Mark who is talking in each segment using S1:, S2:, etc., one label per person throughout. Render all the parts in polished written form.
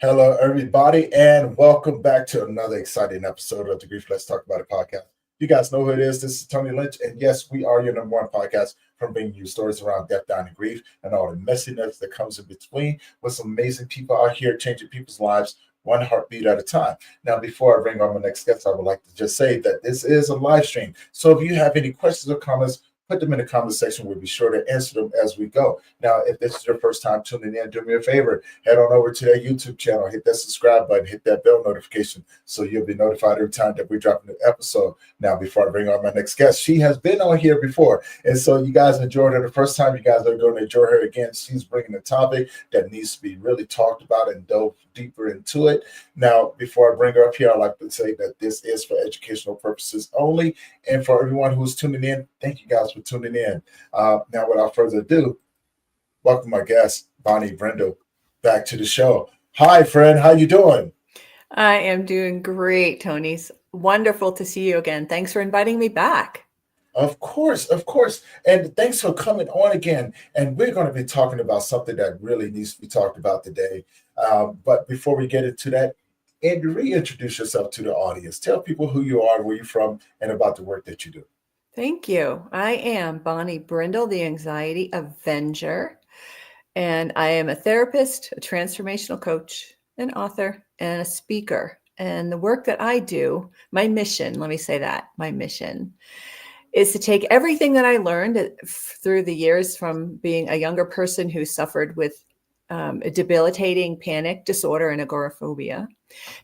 S1: Hello, everybody, and welcome back to another exciting episode of the Grief Let's Talk About It podcast. You guys know who it is. This is Tony Lynch, and yes, we are your number one podcast from bringing you stories around death, dying, and grief, and all the messiness that comes in between with some amazing people out here changing people's lives one heartbeat at a time. Now, before I bring on my next guest, I would like to just say that this is a live stream. So if you have any questions or comments, put them in the comment section. We'll be sure to answer them as we go. Now, if this is your first time tuning in, do me a favor. Head on over to that YouTube channel, hit that subscribe button, hit that bell notification so you'll be notified every time that we drop a new episode. Now, before I bring on my next guest, she has been on here before. And so you guys enjoyed her the first time. You guys are going to enjoy her again. She's bringing a topic that needs to be really talked about and dove deeper into it. Now, before I bring her up here, I'd like to say that this is for educational purposes only. And for everyone who's tuning in, thank you guys for tuning in. Now, without further ado, welcome my guest, Bonnie Bridle, back to the show. Hi, friend. How you doing?
S2: I am doing great, Tony. It's wonderful to see you again. Thanks for inviting me back.
S1: Of course, of course. And thanks for coming on again. And we're going to be talking about something that really needs to be talked about today. But before we get into that, and reintroduce yourself to the audience. Tell people who you are, where you're from, and about the work that you do.
S2: Thank you. I am Bonnie Bridle, the Anxiety Avenger, and I am a therapist, a transformational coach, an author, and a speaker. And the work that I do, my mission, let me say that, my mission is to take everything that I learned through the years from being a younger person who suffered with a debilitating panic disorder and agoraphobia.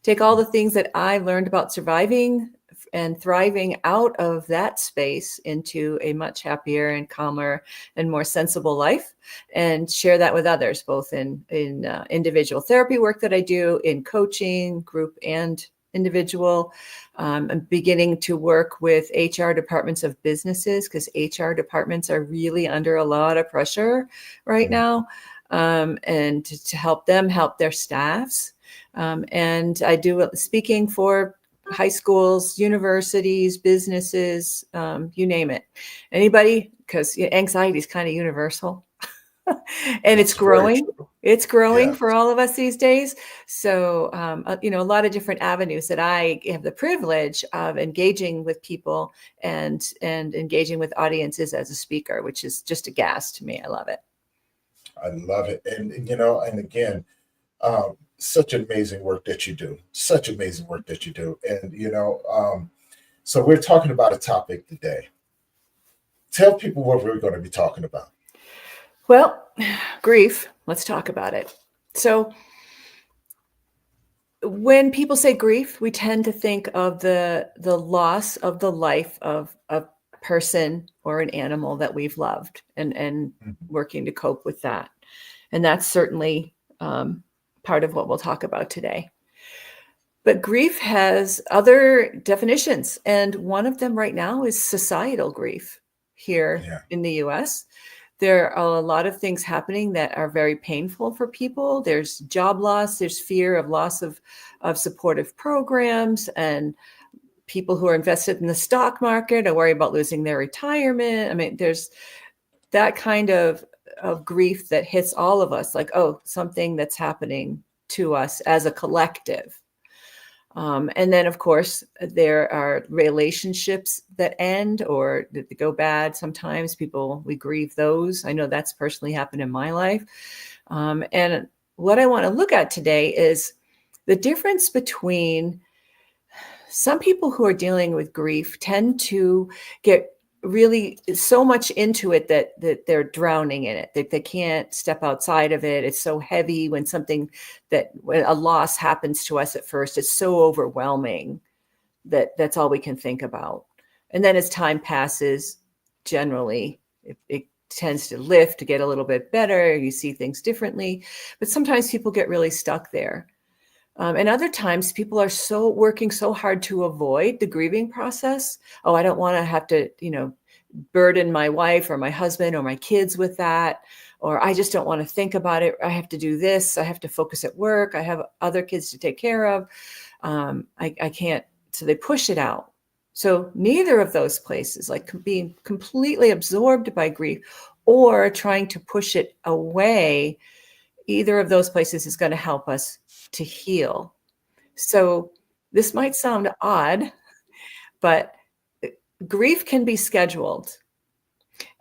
S2: Take all the things that I learned about surviving and thriving out of that space into a much happier and calmer and more sensible life, and share that with others, both in individual therapy work that I do, in coaching, group and individual. I'm beginning to work with HR departments of businesses because HR departments are really under a lot of pressure right now. And to help them help their staffs. And I do speaking for high schools, universities, businesses, you name it. Anybody, because anxiety is kind of universal. And it's growing. It's growing for all of us these days. So, a lot of different avenues that I have the privilege of engaging with people and engaging with audiences as a speaker, which is just a gas to me. I love it.
S1: I love it. And and again, such amazing work that you do. Such amazing work that you do. And, so we're talking about a topic today. Tell people what we're going to be talking about.
S2: Well, grief, let's talk about it. So when people say grief, we tend to think of the loss of the life of a person or an animal that we've loved and working to cope with that. And that's certainly part of what we'll talk about today. But grief has other definitions. And one of them right now is societal grief here in the US. There are a lot of things happening that are very painful for people. There's job loss, there's fear of loss of supportive programs, and people who are invested in the stock market are worried about losing their retirement. I mean, there's that kind of grief that hits all of us, like, oh, something that's happening to us as a collective. And then, of course, there are relationships that end or that go bad. Sometimes we grieve those. I know that's personally happened in my life. And what I want to look at today is the difference between some people who are dealing with grief tend to get really so much into it that they're drowning in it, that they can't step outside of it. It's so heavy when a loss happens to us at first, it's so overwhelming that that's all we can think about. And then as time passes, generally it tends to lift, to get a little bit better. You see things differently, but sometimes people get really stuck there. And other times people are working so hard to avoid the grieving process. Oh, I don't want to have to, burden my wife or my husband or my kids with that. Or I just don't want to think about it. I have to do this. I have to focus at work. I have other kids to take care of. I can't. So they push it out. So neither of those places, like being completely absorbed by grief or trying to push it away, either of those places is going to help us to heal. So this might sound odd, but grief can be scheduled.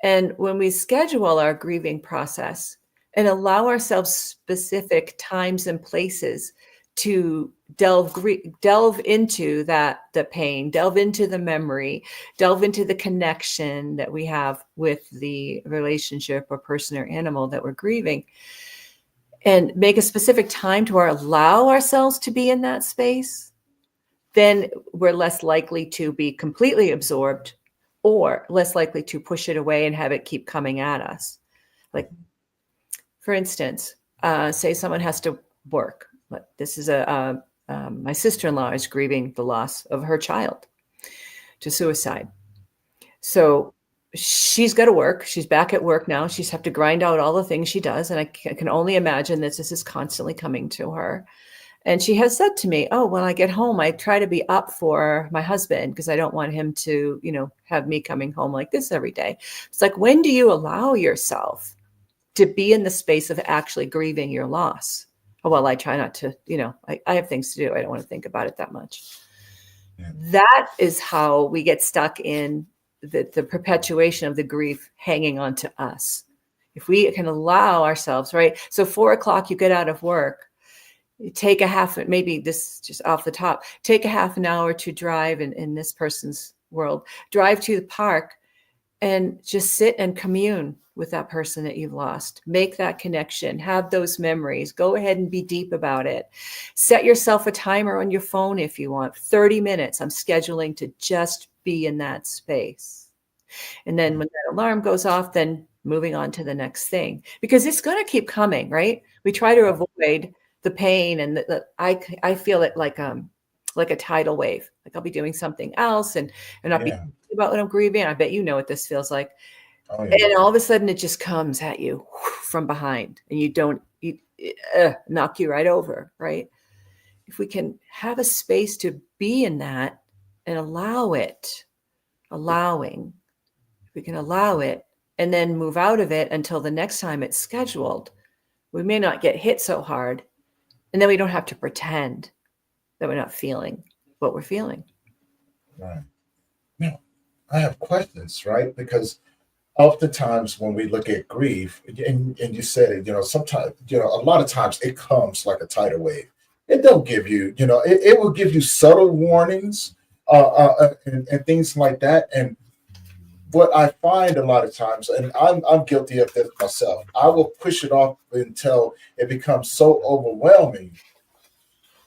S2: And when we schedule our grieving process and allow ourselves specific times and places to delve into the pain, delve into the memory, delve into the connection that we have with the relationship or person or animal that we're grieving, and make a specific time to allow ourselves to be in that space, then we're less likely to be completely absorbed or less likely to push it away and have it keep coming at us. Like, for instance, say someone has to work. This is my sister-in-law is grieving the loss of her child to suicide. So she's got to work. She's back at work now. She's have to grind out all the things she does. And I can only imagine that this is constantly coming to her. And she has said to me, oh, when I get home, I try to be up for my husband because I don't want him to, have me coming home like this every day. It's like, when do you allow yourself to be in the space of actually grieving your loss? Oh, well, I try not to, I have things to do. I don't want to think about it that much. Yeah. That is how we get stuck in the perpetuation of the grief hanging on to us. If we can allow ourselves, right? So 4:00, you get out of work. You take maybe this just off the top, take a half an hour to drive in this person's world, drive to the park and just sit and commune with that person that you've lost. Make that connection, have those memories, go ahead and be deep about it. Set yourself a timer on your phone if you want, 30 minutes. I'm scheduling to just be in that space. And then when that alarm goes off, then moving on to the next thing, because it's going to keep coming, right? We try to avoid the pain, and I feel it like a tidal wave. Like I'll be doing something else and not be thinking about what I'm grieving. I bet you know what this feels like. Oh, yeah. And all of a sudden it just comes at you from behind, and knock you right over, right? If we can have a space to be in that and we can allow it and then move out of it until the next time it's scheduled, we may not get hit so hard. And then we don't have to pretend that we're not feeling what we're feeling.
S1: Right. Now, I have questions, right? Because oftentimes when we look at grief, and you said it, sometimes, a lot of times it comes like a tidal wave. It don't give you, it will give you subtle warnings and things like that. And what I find a lot of times, and I'm guilty of this myself, I will push it off until it becomes so overwhelming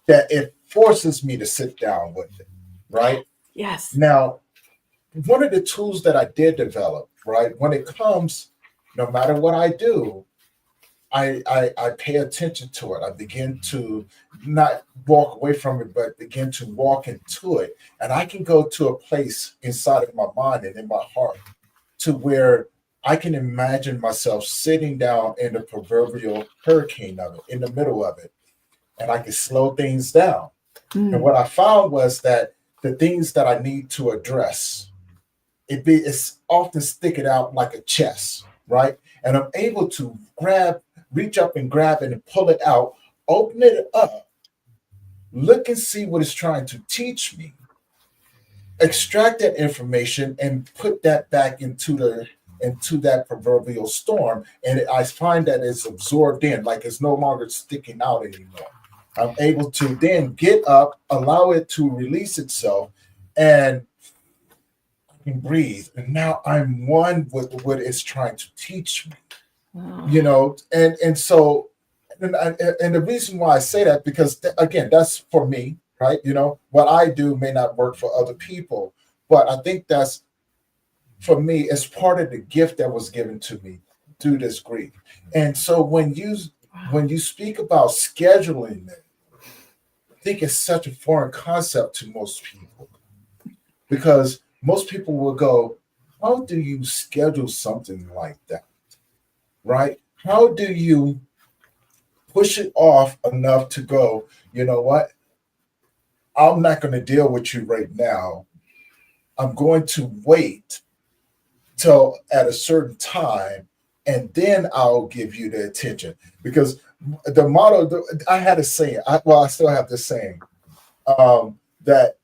S1: that it forces me to sit down with it, right?
S2: Yes.
S1: Now, one of the tools that I did develop, right, when it comes, no matter what I do, I pay attention to it. I begin to not walk away from it, but begin to walk into it. And I can go to a place inside of my mind and in my heart to where I can imagine myself sitting down in the proverbial hurricane of it, in the middle of it, and I can slow things down. And what I found was that the things that I need to address, it's often sticking out like a chest, right? And I'm able to reach up and grab it and pull it out, open it up, look and see what it's trying to teach me, extract that information and put that back into that proverbial storm. And I find that it's absorbed in, like it's no longer sticking out anymore. I'm able to then get up, allow it to release itself, and I can breathe. And now I'm one with what it's trying to teach me. Wow. And so and the reason why I say that, because again, that's for me, right? What I do may not work for other people, but I think that's, for me, it's part of the gift that was given to me through this grief. And so when you speak about scheduling it, I think it's such a foreign concept to most people, because most people will go, how do you schedule something like that? Right? How do you push it off enough to go, you know what? I'm not going to deal with you right now. I'm going to wait till at a certain time, and then I'll give you the attention. Because the motto, I had a saying. I still have this saying, that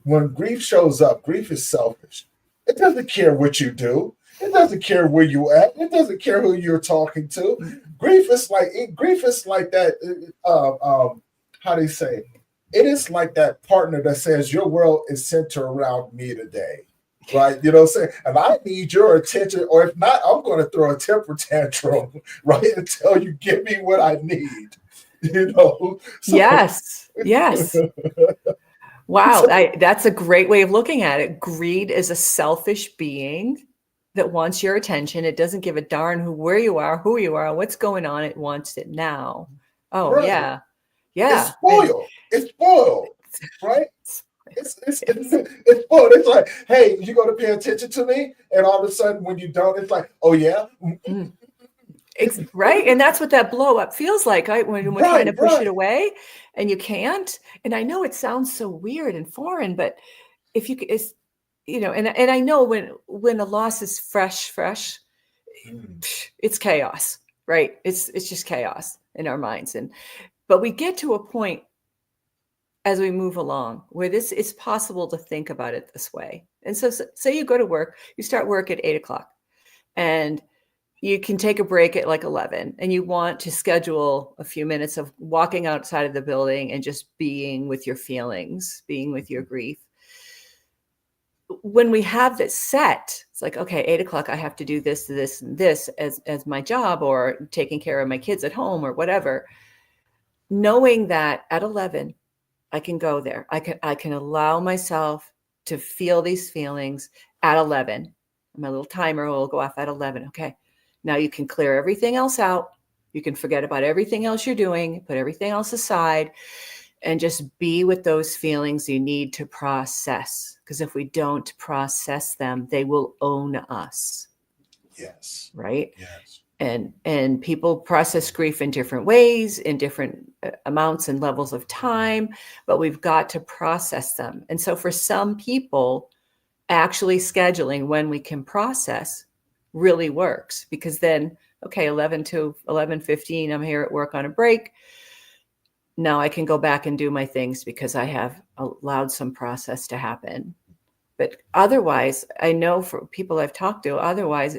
S1: when grief shows up, grief is selfish. It doesn't care what you do. It doesn't care where you at. It doesn't care who you're talking to. Grief is like that. How do you say? It is like that partner that says your world is centered around me today. Right, you know what I'm saying? And I need your attention, or if not, I'm going to throw a temper tantrum, right, until you give me what I need. You know, so
S2: Yes. Wow, that's a great way of looking at it. Greed is a selfish being that wants your attention. It doesn't give a darn where you are, who you are, what's going on. It wants it now. Oh,
S1: right.
S2: yeah.
S1: It's
S2: Yeah.
S1: spoiled. It's spoiled, right? It's spoiled. It's like, hey, you going to pay attention to me, and all of a sudden, when you don't, it's like, oh yeah,
S2: Right. And that's what that blow up feels like, right? When we're trying to push it away and you can't. And I know it sounds so weird and foreign, but if you it's, and I know when a loss is fresh, it's chaos, right? It's just chaos in our minds. But we get to a point as we move along where it's possible to think about it this way. And so say you go to work, you start work at 8:00, and you can take a break at like 11, and you want to schedule a few minutes of walking outside of the building and just being with your feelings, being with your grief. When we have this set, it's like, okay, 8:00, I have to do this, this, and this as my job, or taking care of my kids at home or whatever. Knowing that at 11, I can go there. I can allow myself to feel these feelings at 11. My little timer will go off at 11. Okay. Now you can clear everything else out. You can forget about everything else you're doing, put everything else aside, and just be with those feelings you need to process. Because if we don't process them, they will own us.
S1: Yes.
S2: Right?
S1: Yes.
S2: And people process grief in different ways, in different amounts and levels of time, but we've got to process them. And so for some people, actually scheduling when we can process really works, because then, okay, 11 to 11:15, I'm here at work on a break. Now I can go back and do my things because I have allowed some process to happen. But otherwise, I know for people I've talked to, otherwise,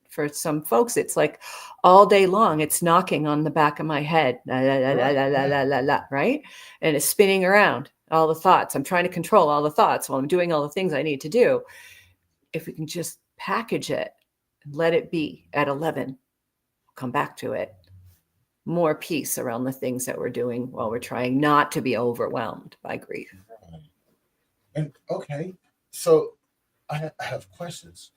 S2: for some folks, it's like all day long, it's knocking on the back of my head, right? And it's spinning around all the thoughts. I'm trying to control all the thoughts while I'm doing all the things I need to do. If we can just package it, let it be at 11, come back to it. More peace around the things that we're doing while we're trying not to be overwhelmed by grief.
S1: And okay, so I have questions.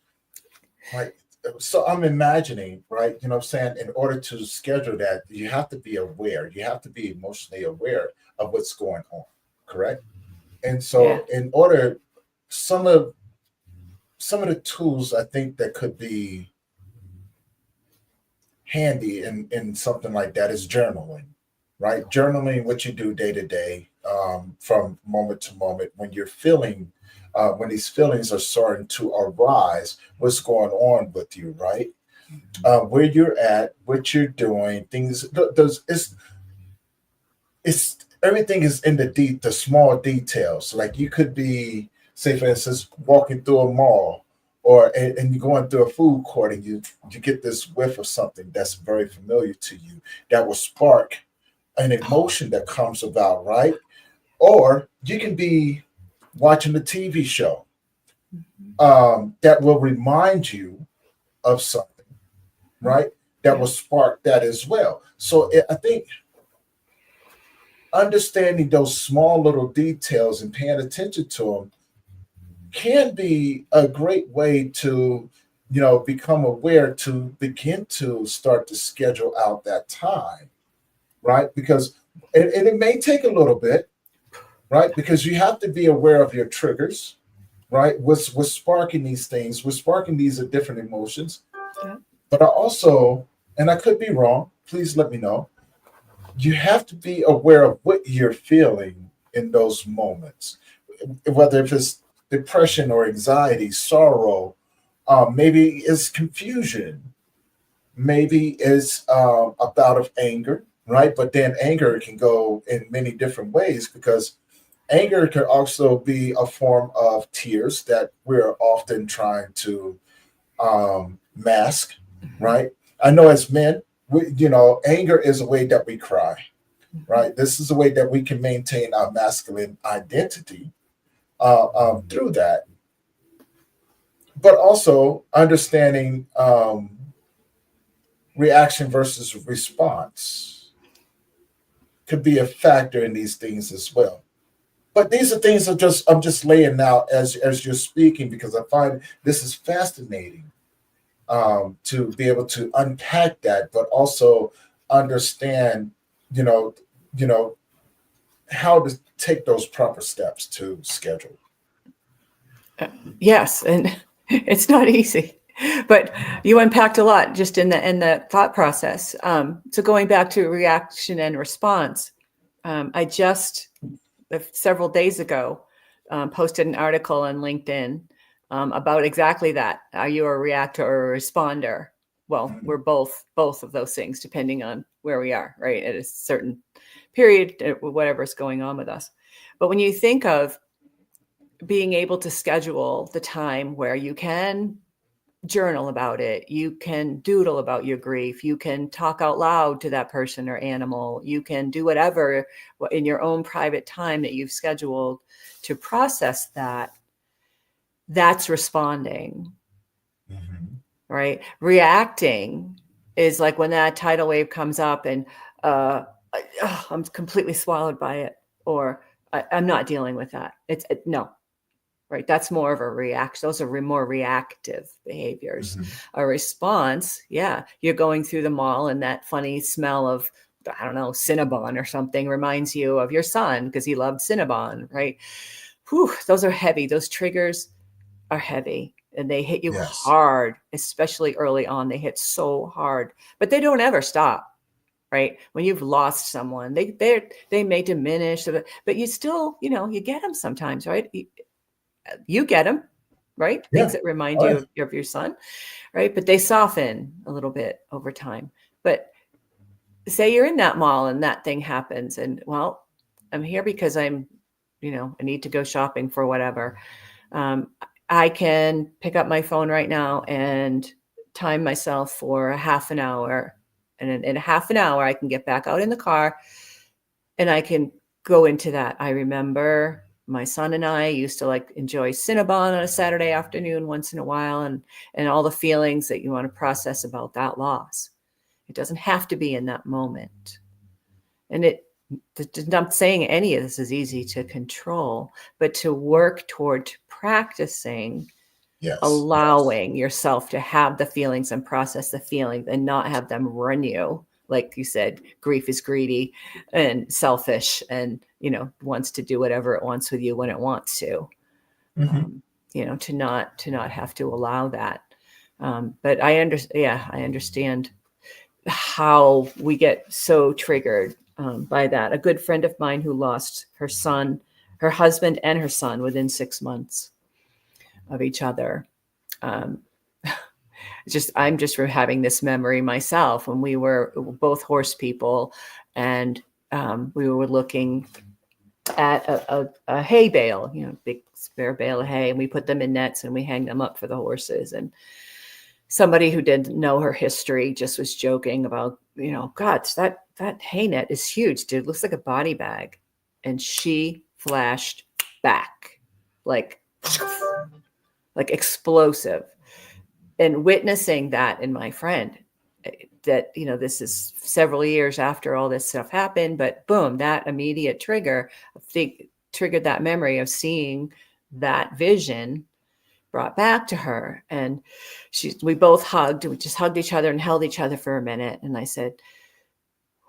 S1: Right. So I'm imagining, right? You know what I'm saying? In order to schedule that, you have to be aware. You have to be emotionally aware of what's going on, correct? And so in order, some of the tools I think that could be handy in something like that is journaling, right? Journaling what you do day to day, from moment to moment, when you're feeling, when these feelings are starting to arise, what's going on with you, right? Where you're at, what you're doing, things. It's everything is in the small details. Like you could be, say, for instance, walking through a mall, and you're going through a food court, and you get this whiff of something that's very familiar to you that will spark an emotion that comes about, right? Or you can be watching a TV show, that will remind you of something, right? That will spark that as well. So I think understanding those small little details and paying attention to them can be a great way to, become aware, to begin to start to schedule out that time, right? Because and it may take a little bit, right? Because you have to be aware of your triggers, right? What's sparking these things? What's sparking these are different emotions.
S2: Yeah.
S1: But I also, and I could be wrong, please let me know. You have to be aware of what you're feeling in those moments, whether if it's depression or anxiety, sorrow, maybe it's confusion, maybe it's a bout of anger, right? But then anger can go in many different ways, because anger can also be a form of tears that we're often trying to mask, right? I know as men, anger is a way that we cry, right? This is a way that we can maintain our masculine identity through that, but also understanding reaction versus response could be a factor in these things as well. But these are things I'm just laying out as you're speaking, because I find this is fascinating, to be able to unpack that, but also understand, you know, you know, how to take those proper steps to schedule.
S2: Yes, and it's not easy, but you unpacked a lot just in the thought process. So going back to reaction and response, I just several days ago posted an article on LinkedIn about exactly that. Are you a reactor or a responder? Well, we're both of those things, depending on where we are, right, at a certain period, whatever's going on with us. But when you think of being able to schedule the time where you can journal about it, you can doodle about your grief, you can talk out loud to that person or animal, you can do whatever in your own private time that you've scheduled to process that, that's responding.
S1: Mm-hmm.
S2: Right? Reacting is like when that tidal wave comes up and I'm completely swallowed by it, or I'm not dealing with that. No, right? That's more of a reaction. Those are more reactive behaviors.
S1: Mm-hmm.
S2: A response, yeah, you're going through the mall and that funny smell of, I don't know, Cinnabon or something reminds you of your son because he loved Cinnabon, right? Whew, those are heavy. Those triggers are heavy and they hit you
S1: Yes.
S2: hard, especially early on. They hit so hard, but they don't ever stop. Right? When you've lost someone, they may diminish, but you still, you get them sometimes, right? You get them, right?
S1: Yeah.
S2: Things that remind
S1: Oh,
S2: you
S1: yeah.
S2: of your son, right? But they soften a little bit over time. But say you're in that mall and that thing happens, and well, I'm here because I need to go shopping for whatever. I can pick up my phone right now and time myself for a half an hour. And in a half an hour, I can get back out in the car and I can go into that. I remember my son and I used to like enjoy Cinnabon on a Saturday afternoon once in a while, and all the feelings that you want to process about that loss. It doesn't have to be in that moment. And I'm saying any of this is easy to control, but to work toward practicing
S1: Yes.
S2: allowing yourself to have the feelings and process the feelings and not have them run you. Like you said, grief is greedy and selfish and, wants to do whatever it wants with you when it wants to,
S1: Mm-hmm.
S2: to not have to allow that. But I understand how we get so triggered by that. A good friend of mine who lost her husband and her son within 6 months of each other. Um, I'm just having this memory myself when we were both horse people, and we were looking at a hay bale, big spare bale of hay, and we put them in nets and we hang them up for the horses. And somebody who didn't know her history just was joking about, God, that hay net is huge, dude. It looks like a body bag. And she flashed back like explosive. And witnessing that in my friend, that, this is several years after all this stuff happened, but boom, that immediate trigger triggered that memory of seeing that vision brought back to her. And we both hugged. We just hugged each other and held each other for a minute. And I said,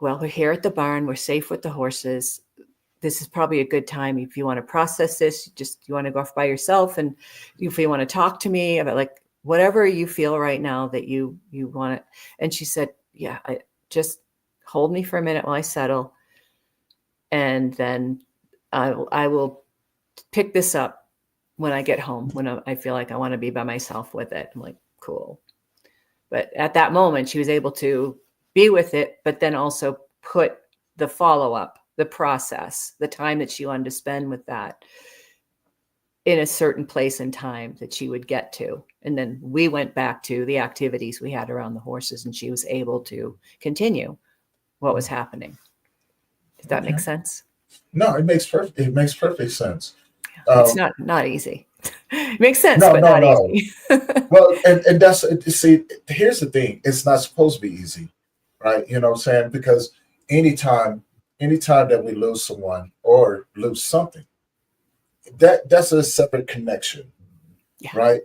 S2: well, we're here at the barn. We're safe with the horses. This is probably a good time if you want to process this. You want to go off by yourself, and if you want to talk to me about like whatever you feel right now that you want it. And she said, yeah, I just hold me for a minute while I settle, and then I will pick this up when I get home, when I feel like I want to be by myself with it. I'm like, cool. But at that moment, she was able to be with it, but then also put the follow-up, the process, the time that she wanted to spend with that in a certain place and time that she would get to. And then we went back to the activities we had around the horses, and she was able to continue what was happening. Does that make sense?
S1: No, it makes perfect sense.
S2: It's not easy. It makes sense,
S1: No,
S2: but
S1: no,
S2: not
S1: no.
S2: easy.
S1: Well, and that's, see, here's the thing. It's not supposed to be easy, right? You know what I'm saying? Because anytime that we lose someone or lose something, that's a separate connection,
S2: Yeah.
S1: right?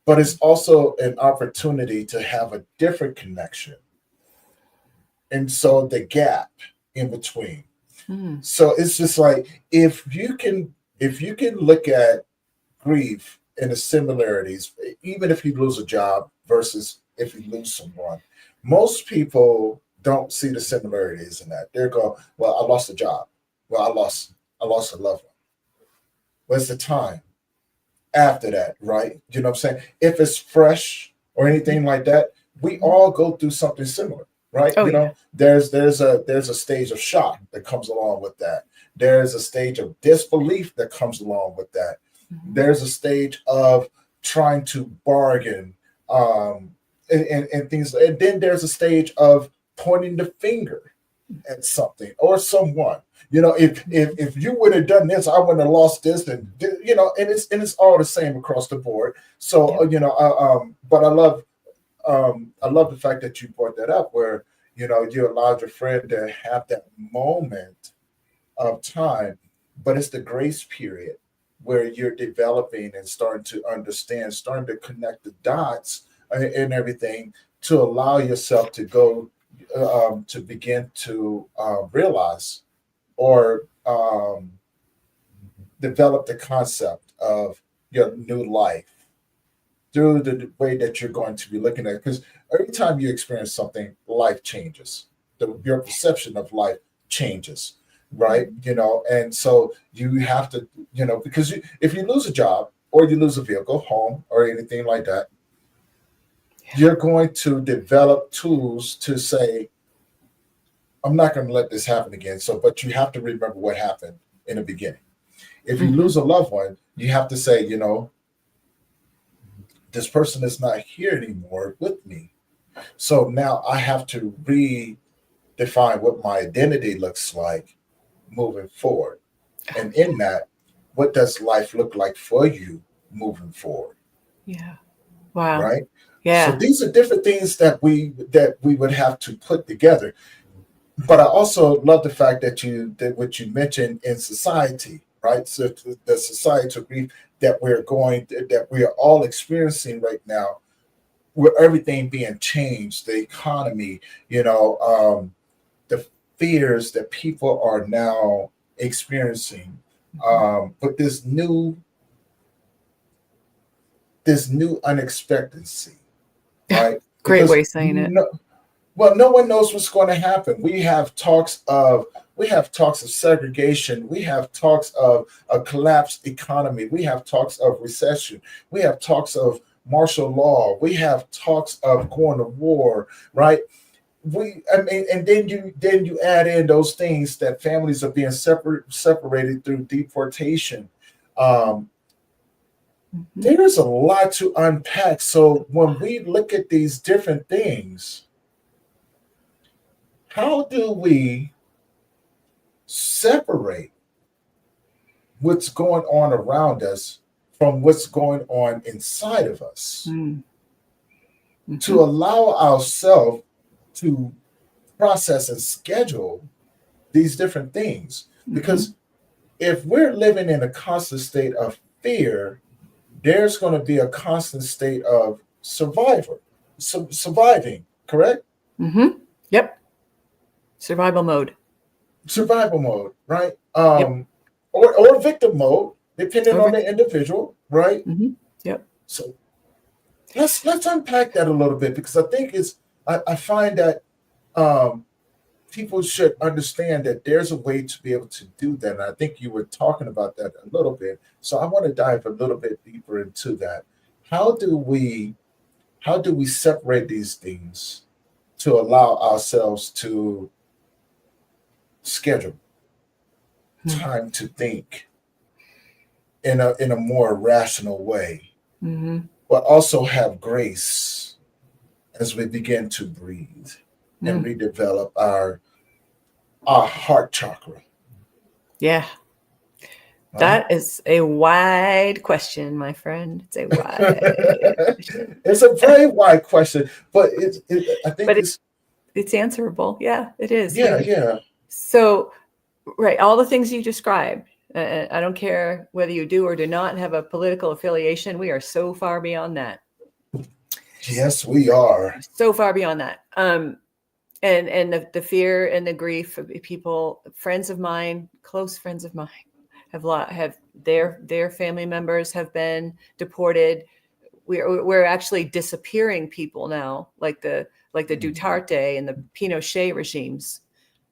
S1: But it's also an opportunity to have a different connection. And so the gap in between. So it's just like, if you can look at grief and the similarities, even if you lose a job versus if you lose someone, most people don't see the similarities in that. They're going, well, I lost a job. Well, I lost a loved one. What's the time after that, right? You know what I'm saying? If it's fresh or anything like that, we all go through something similar, right?
S2: Oh,
S1: you know, there's a stage of shock that comes along with that. There's a stage of disbelief that comes along with that. There's a stage of trying to bargain, and things, and then there's a stage of pointing the finger at something or someone. You know, if you would have done this, I wouldn't have lost this, and you know, and it's all the same across the board. So you know, but I love the fact that you brought that up, where you know you allowed your friend to have that moment of time, but it's the grace period where you're developing and starting to understand, starting to connect the dots and everything, to allow yourself to go to begin to realize or develop the concept of your new life through the way that you're going to be looking at it. Because every time you experience something, life changes. Your perception of life changes, right? You know, and so you have to, you know, because if you lose a job or you lose a vehicle, home, or anything like that, you're going to develop tools to say, I'm not going to let this happen again. So, but you have to remember what happened in the beginning. If you lose a loved one, you have to say, you know, this person is not here anymore with me. So now I have to redefine what my identity looks like moving forward. And in that, what does life look like for you moving forward?
S2: Yeah. Wow.
S1: Right? So
S2: Yeah.
S1: these are different things that we would have to put together. But I also love the fact that what you mentioned in society, right? So the societal grief that we are all experiencing right now, with everything being changed, the economy, you know, the fears that people are now experiencing, but this new unexpectancy, right?
S2: Great way
S1: Because
S2: of saying it.
S1: no one knows what's going to happen. We have talks of segregation. We have talks of a collapsed economy. We have talks of recession. We have talks of martial law. We have talks of going to war, right? And then you add in those things that families are being separated through deportation. Um, there's a lot to unpack. So when we look at these different things, how do we separate what's going on around us from what's going on inside of us to allow ourselves to process and schedule these different things? Because if we're living in a constant state of fear, there's going to be a constant state of surviving, correct?
S2: Yep. Survival mode.
S1: Survival mode, right?
S2: Yep.
S1: Or victim mode, depending on the
S2: Victim.
S1: individual, right?
S2: Yep.
S1: So let's unpack that a little bit, because I think I find that people should understand that there's a way to be able to do that. And I think you were talking about that a little bit. So I want to dive a little bit deeper into that. How do we separate these things to allow ourselves to schedule time to think in a more rational way, but also have grace as we begin to breathe and redevelop our heart chakra.
S2: Yeah. That is a wide question, my friend. It's a wide question.
S1: It's a very wide question, but I think
S2: it's answerable. Yeah, it is.
S1: Yeah.
S2: So, right, all the things you described. I don't care whether you do or do not have a political affiliation. We are so far beyond that.
S1: Yes, we are.
S2: So far beyond that. And the fear and the grief of people, friends of mine, close friends of mine, have their family members have been deported. We're actually disappearing people now, like the Duterte and the Pinochet regimes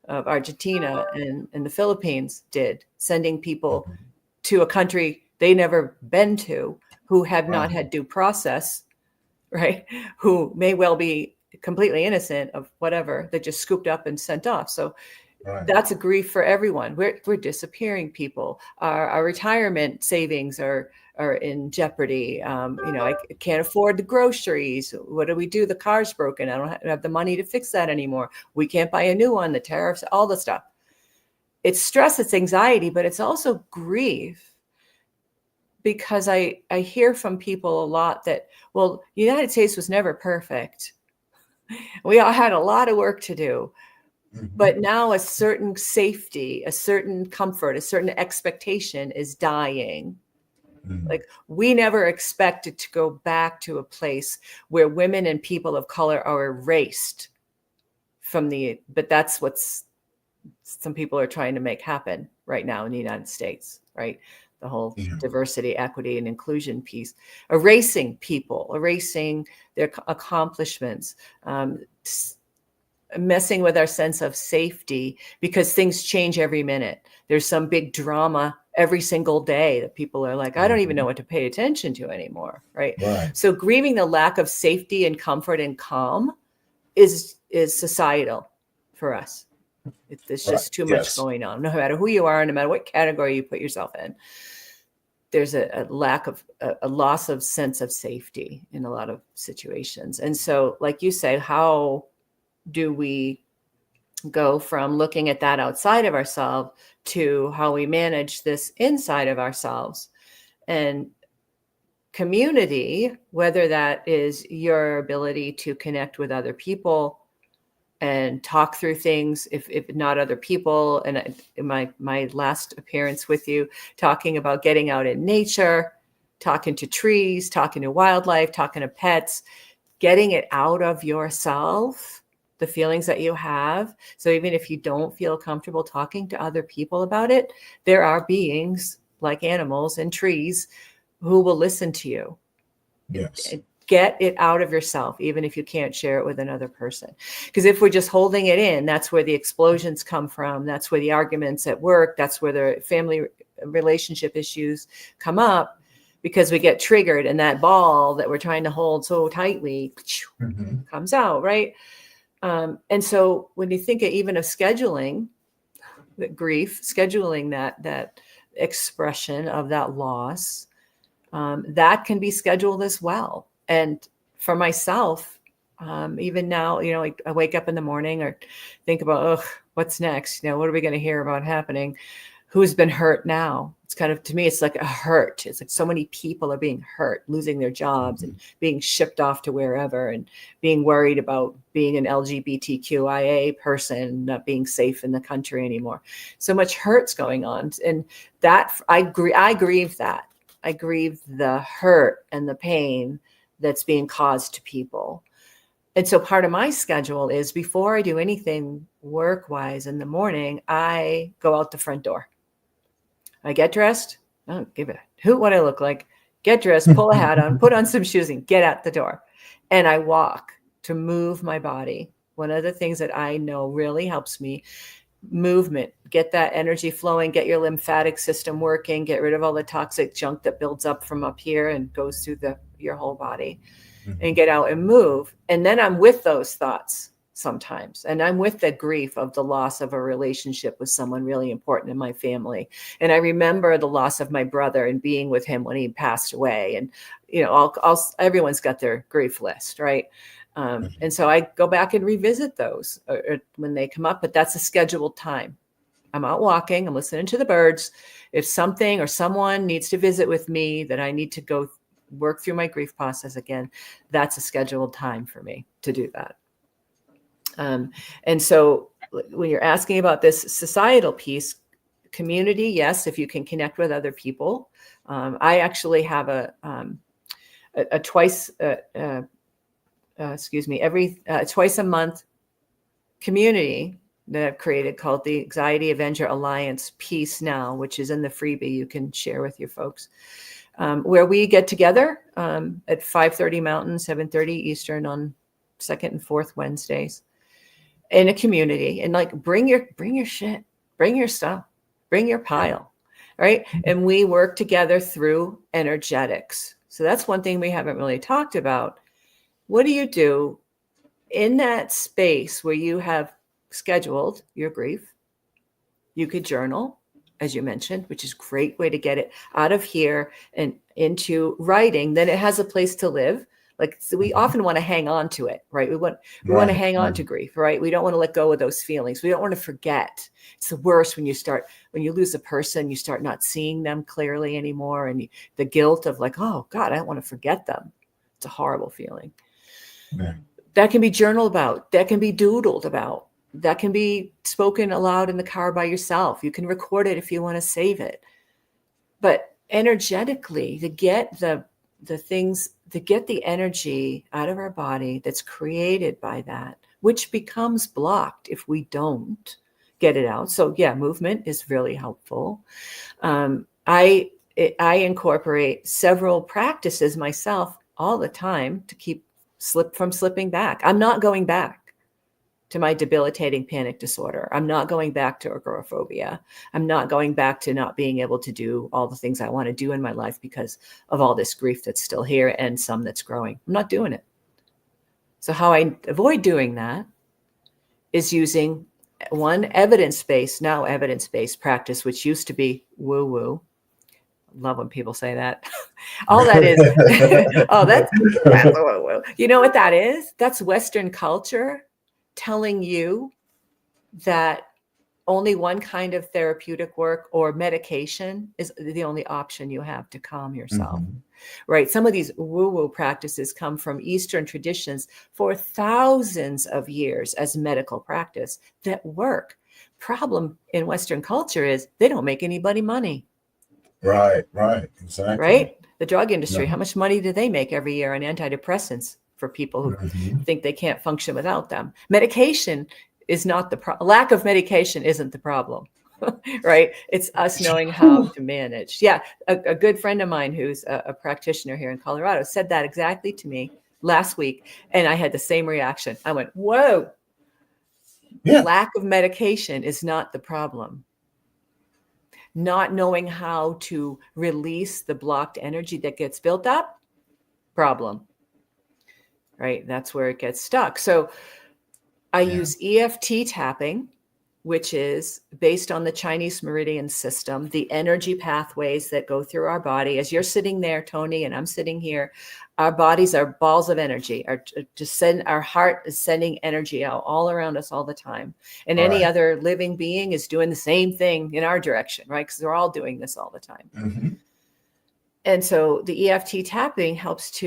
S2: of Argentina and the Philippines did, sending people to a country they never been to, who have not had due process, right? Who may well be completely innocent of whatever, that just scooped up and sent off. So that's a grief for everyone. We're disappearing people. Our retirement savings are in jeopardy. I can't afford the groceries. What do we do? The car's broken. I don't have the money to fix that anymore. We can't buy a new one. The tariffs, all the stuff. It's stress, it's anxiety, but it's also grief, because I hear from people a lot that, well, the United States was never perfect. We all had a lot of work to do. But now a certain safety, a certain comfort, a certain expectation is dying. Like, we never expected to go back to a place where women and people of color are erased but that's what's some people are trying to make happen right now in the United States, right? The whole diversity, equity, and inclusion piece, erasing people, erasing their accomplishments, messing with our sense of safety, because things change every minute. There's some big drama every single day that people are like, I don't even know what to pay attention to anymore, right? So grieving the lack of safety and comfort and calm is societal for us. There's just too much going on. No matter who you are, no matter what category you put yourself in, there's a lack of a loss of sense of safety in a lot of situations. And so, like you say, how do we go from looking at that outside of ourselves to how we manage this inside of ourselves? And community, whether that is your ability to connect with other people and talk through things, if not other people. And in my last appearance with you, talking about getting out in nature, talking to trees, talking to wildlife, talking to pets, getting it out of yourself, the feelings that you have. So even if you don't feel comfortable talking to other people about it, there are beings like animals and trees who will listen to you.
S1: Yes.
S2: Get it out of yourself, even if you can't share it with another person. Because if we're just holding it in, that's where the explosions come from. That's where the arguments at work, that's where the family relationship issues come up, because we get triggered and that ball that we're trying to hold so tightly comes out, right? And so when you think even of scheduling grief, scheduling that expression of that loss, that can be scheduled as well. And for myself, even now, I wake up in the morning or think about, what's next? What are we going to hear about happening? Who's been hurt now? It's kind of, to me, it's like a hurt. It's like so many people are being hurt, losing their jobs and being shipped off to wherever, and being worried about being an LGBTQIA person, not being safe in the country anymore. So much hurt's going on. And that I grieve that. I grieve the hurt and the pain that's being caused to people. And so part of my schedule is, before I do anything work-wise in the morning, I go out the front door. I get dressed. I don't give a hoot what I look like. Get dressed, pull a hat on, put on some shoes, and get out the door. And I walk to move my body. One of the things that I know really helps me, movement, get that energy flowing, get your lymphatic system working, get rid of all the toxic junk that builds up from up here and goes through your whole body, and get out and move. And then I'm with those thoughts sometimes. And I'm with the grief of the loss of a relationship with someone really important in my family. And I remember the loss of my brother and being with him when he passed away. And, everyone's got their grief list, right? And so I go back and revisit those when they come up, but that's a scheduled time. I'm out walking, I'm listening to the birds. If something or someone needs to visit with me that I need to go work through my grief process again, that's a scheduled time for me to do that. And so when you're asking about this societal piece, community, yes, if you can connect with other people. I actually have twice a month community that I've created called the Anxiety Avenger Alliance Peace Now, which is in the freebie you can share with your folks, where we get together at 5:30 Mountain, 7:30 Eastern on second and fourth Wednesdays in a community, and like bring your shit, bring your stuff, bring your pile, right? And we work together through energetics. So that's one thing we haven't really talked about. What do you do in that space where you have scheduled your grief? You could journal, as you mentioned, which is a great way to get it out of here and into writing. Then it has a place to live. Like, so we often want to hang on to it, right? We want to hang on to grief, right? We don't want to let go of those feelings. We don't want to forget. It's the worst when you lose a person, you start not seeing them clearly anymore. And the guilt of like, oh God, I don't want to forget them. It's a horrible feeling. Yeah. That can be journaled about. That can be doodled about. That can be spoken aloud in the car by yourself. You can record it if you want to save it. But energetically, to get the things, to get the energy out of our body that's created by that, which becomes blocked if we don't get it out. So yeah, movement is really helpful. I incorporate several practices myself all the time to keep from slipping back. I'm not going back to my debilitating panic disorder. I'm not going back to agoraphobia. I'm not going back to not being able to do all the things I want to do in my life because of all this grief that's still here and some that's growing. I'm not doing it. So how I avoid doing that is using one evidence-based practice, which used to be woo-woo. Love when people say that. All that is, that's woo-woo. You know what that is? That's Western culture telling you that only one kind of therapeutic work or medication is the only option you have to calm yourself, right? Some of these woo-woo practices come from Eastern traditions for thousands of years as medical practice that work. Problem in Western culture is they don't make anybody money.
S1: Right, exactly.
S2: Right? The drug industry, how much money do they make every year on antidepressants for people who think they can't function without them? Medication is not the lack of medication isn't the problem, right? It's us knowing how to manage. Yeah, a good friend of mine who's a practitioner here in Colorado said that exactly to me last week, and I had the same reaction. I went, whoa, lack of medication is not the problem. Not knowing how to release the blocked energy that gets built up, problem, right? That's where it gets stuck. So I use EFT tapping, which is based on the Chinese meridian system, the energy pathways that go through our body. As you're sitting there, Tony, and I'm sitting here, our bodies are balls of energy. Our heart is sending energy out all around us all the time. And any other living being is doing the same thing in our direction, right? Because they're all doing this all the time. And so the EFT tapping helps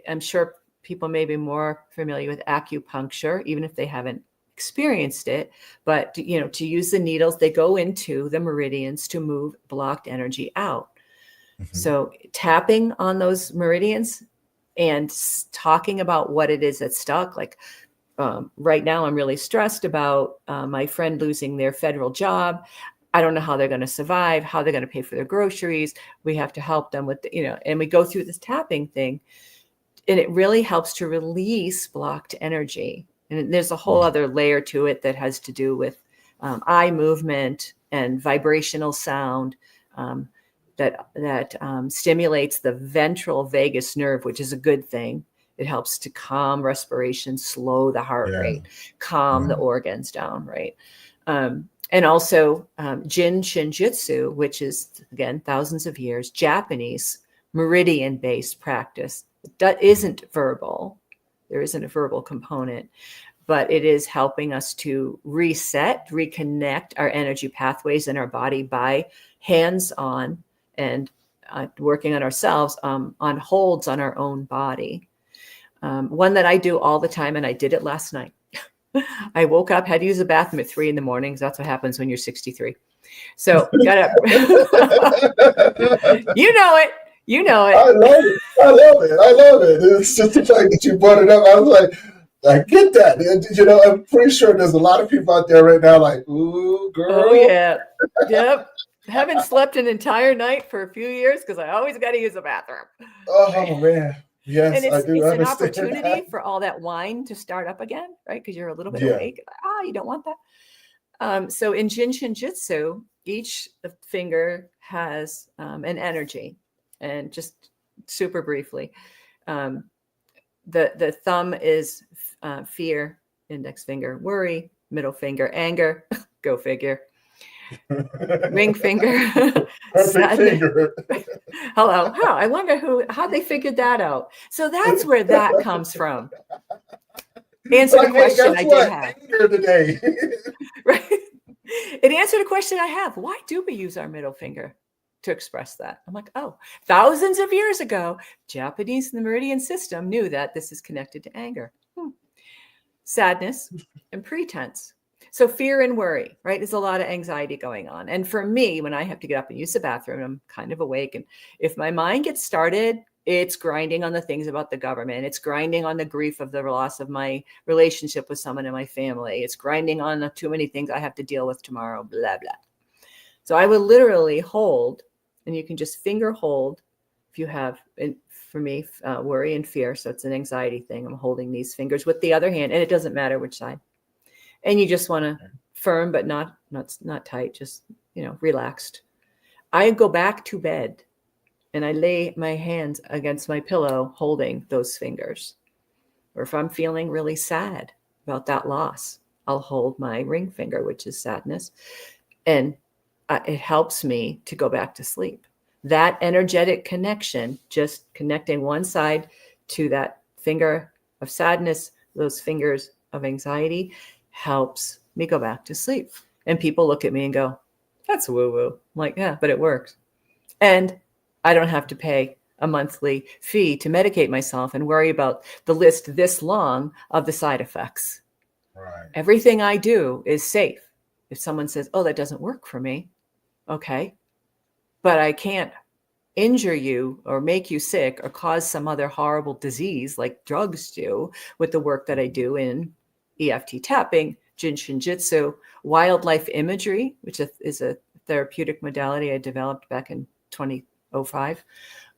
S2: I'm sure people may be more familiar with acupuncture, even if they haven't experienced it, but to use the needles, they go into the meridians to move blocked energy out. So tapping on those meridians and talking about what it is that's stuck. Like right now, I'm really stressed about my friend losing their federal job. I don't know how they're going to survive, how they're going to pay for their groceries. We have to help them with, and we go through this tapping thing, and it really helps to release blocked energy. And there's a whole other layer to it that has to do with eye movement and vibrational sound that stimulates the ventral vagus nerve, which is a good thing. It helps to calm respiration, slow the heart rate, calm the organs down, right? And also Jin Shinjutsu, which is, again, thousands of years, Japanese meridian-based practice. That isn't verbal. There isn't a verbal component, but it is helping us to reset, reconnect our energy pathways in our body by hands-on and working on ourselves on holds on our own body. One that I do all the time, and I did it last night. I woke up, had to use the bathroom at 3 a.m. because that's what happens when you're 63. So got up. You know it. You know it.
S1: I love it. I love it. I love it. It's just the fact that you brought it up. I was like, I get that. And, I'm pretty sure there's a lot of people out there right now like, ooh, girl.
S2: Oh, yeah. Yep. Haven't slept an entire night for a few years because I always got to use the bathroom.
S1: Oh, man. Yes,
S2: and
S1: I do
S2: it's
S1: understand
S2: an opportunity
S1: that.
S2: for all that wine to start up again, right? Because you're a little bit awake. You don't want that. So in Jin Shinjutsu, each finger has an energy. And just super briefly, the thumb is fear, index finger, worry, middle finger, anger, go figure. Ring finger.
S1: Perfect finger.
S2: Hello. I wonder how they figured that out. So that's where that comes from. Answer the question I did have.
S1: Anger today.
S2: Right. It answered a question I have. Why do we use our middle finger to express that? I'm like, thousands of years ago, Japanese in the meridian system knew that this is connected to anger, sadness, and pretense. So fear and worry, right? There's a lot of anxiety going on. And for me, when I have to get up and use the bathroom, I'm kind of awake. And if my mind gets started, it's grinding on the things about the government. It's grinding on the grief of the loss of my relationship with someone in my family. It's grinding on the too many things I have to deal with tomorrow, blah, blah. So I would literally hold, and you can just finger hold if you have, for me, worry and fear. So it's an anxiety thing. I'm holding these fingers with the other hand, and it doesn't matter which side. And you just want to firm, but not tight, just, relaxed. I go back to bed and I lay my hands against my pillow holding those fingers. Or if I'm feeling really sad about that loss, I'll hold my ring finger, which is sadness. And it helps me to go back to sleep. That energetic connection, just connecting one side to that finger of sadness, those fingers of anxiety, helps me go back to sleep. And people look at me and go, that's woo-woo. I'm like, yeah, but it works. And I don't have to pay a monthly fee to medicate myself and worry about the list this long of the side effects.
S1: Right.
S2: Everything I do is safe. If someone says, that doesn't work for me, okay, but I can't injure you or make you sick or cause some other horrible disease like drugs do with the work that I do in EFT tapping, Jin Shinjutsu, wildlife imagery, which is a therapeutic modality I developed back in 2005.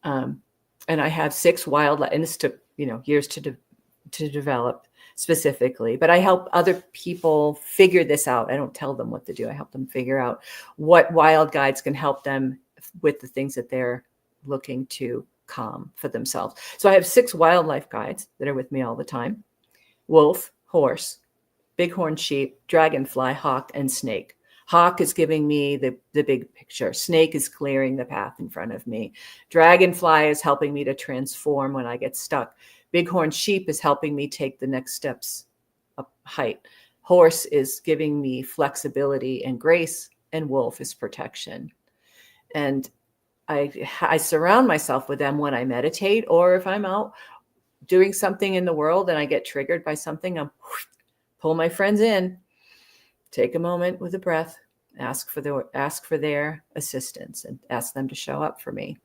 S2: And I have 6 wildlife, and this took, years to develop specifically, but I help other people figure this out. I don't tell them what to do. I help them figure out what wild guides can help them with the things that they're looking to calm for themselves. So I have 6 wildlife guides that are with me all the time: wolf, horse, bighorn sheep, dragonfly, hawk, and snake. Hawk is giving me the big picture. Snake is clearing the path in front of me. Dragonfly is helping me to transform when I get stuck. Bighorn sheep is helping me take the next steps up height. Horse is giving me flexibility and grace, and wolf is protection. And I surround myself with them when I meditate, or if I'm out doing something in the world and I get triggered by something, I'm pull my friends in, take a moment with a breath, ask for their assistance and ask them to show up for me.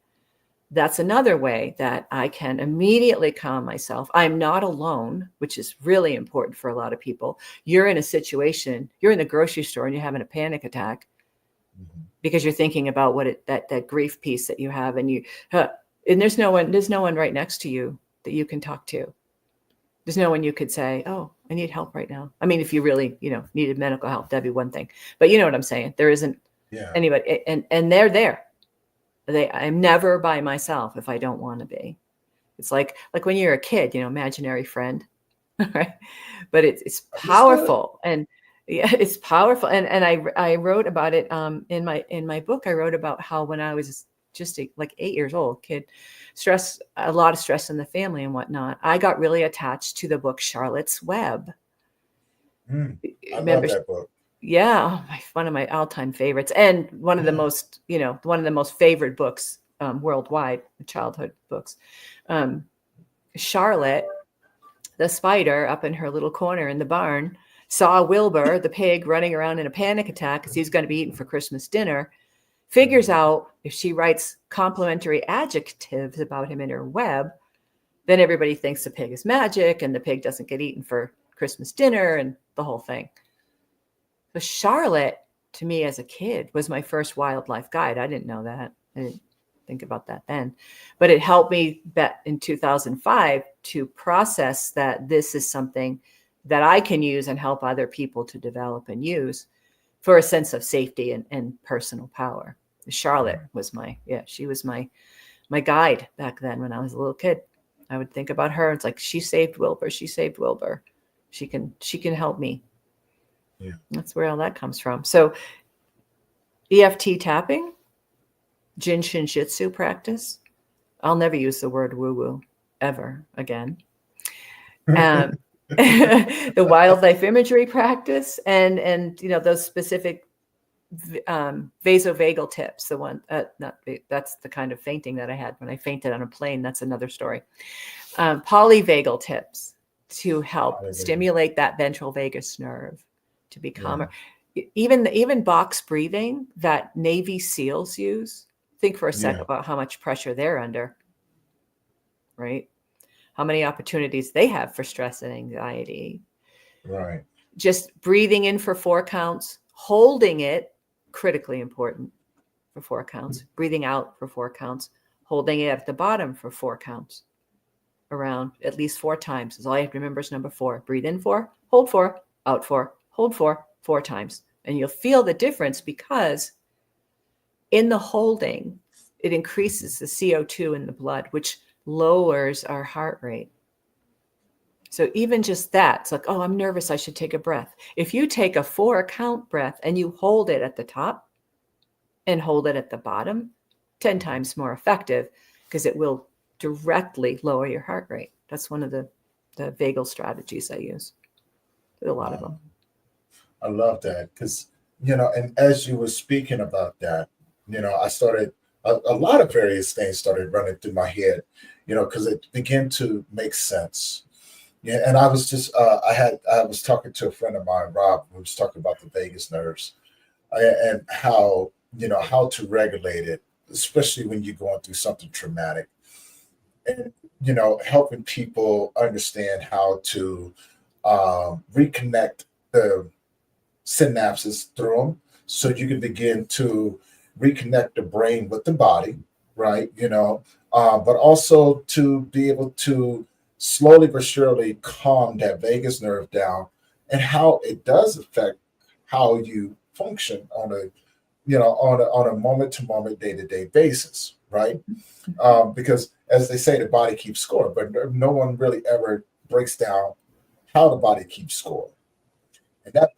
S2: That's another way that I can immediately calm myself. I'm not alone, which is really important for a lot of people. You're in a situation, you're in the grocery store and you're having a panic attack because you're thinking about that grief piece that you have, and there's no one right next to you that you can talk to. There's no one you could say, I need help right now. I mean, if you really, needed medical help, that'd be one thing. But you know what I'm saying? There isn't anybody, and they're there. I'm never by myself if I don't want to be. It's like when you're a kid, imaginary friend, right? But it's
S1: Understood.
S2: powerful, and yeah, it's powerful. And I wrote about it in my book. I wrote about how when I was just like 8 years old, kid, a lot of stress in the family and whatnot. I got really attached to the book Charlotte's Web.
S1: I love
S2: Remember?
S1: that book.
S2: Yeah, one of my all-time favorites, and one of the most favorite books worldwide, childhood books. Charlotte, the spider up in her little corner in the barn, saw Wilbur, the pig, running around in a panic attack because he was going to be eaten for Christmas dinner, figures out if she writes complimentary adjectives about him in her web, then everybody thinks the pig is magic and the pig doesn't get eaten for Christmas dinner and the whole thing. So Charlotte, to me as a kid, was my first wildlife guide. I didn't know that. I didn't think about that then. But it helped me in 2005 to process that this is something that I can use and help other people to develop and use for a sense of safety and personal power. Charlotte was she was my guide back then when I was a little kid. I would think about her. It's like, she saved Wilbur. She saved Wilbur. She can help me.
S1: Yeah.
S2: That's where all that comes from. So EFT tapping, Jin Shin Jitsu practice. I'll never use the word woo-woo ever again. The wildlife imagery practice and those specific vasovagal tips. The one that's the kind of fainting that I had when I fainted on a plane. That's another story. Polyvagal tips to help stimulate that ventral vagus nerve to be calmer. Yeah. Even box breathing that Navy SEALs use. Think for a sec about how much pressure they're under, right? How many opportunities they have for stress and anxiety.
S1: Right.
S2: Just breathing in for 4 counts, holding it, critically important for 4 counts. Breathing out for 4 counts, holding it at the bottom for 4 counts. Around at least 4 times. Is all you have to remember is number 4. Breathe in 4, hold 4, out 4, hold 4 times. And you'll feel the difference because in the holding, it increases the CO2 in the blood, which lowers our heart rate. So even just that, it's like, oh, I'm nervous, I should take a breath. If you take a 4 count breath and you hold it at the top and hold it at the bottom, 10 times more effective because it will directly lower your heart rate. That's one of the vagal strategies I use. There's a lot of them.
S1: I love that because, and as you were speaking about that, I started, a lot of various things started running through my head, because it began to make sense. Yeah, and I was just, I was talking to a friend of mine, Rob, who was talking about the vagus nerves and how, how to regulate it, especially when you're going through something traumatic. And helping people understand how to reconnect the synapses through them so you can begin to reconnect the brain with the body, right? But also to be able to slowly but surely calm that vagus nerve down and how it does affect how you function on a on a moment to moment, day to day basis, right? Because as they say, the body keeps score, but no one really ever breaks down how the body keeps score. And that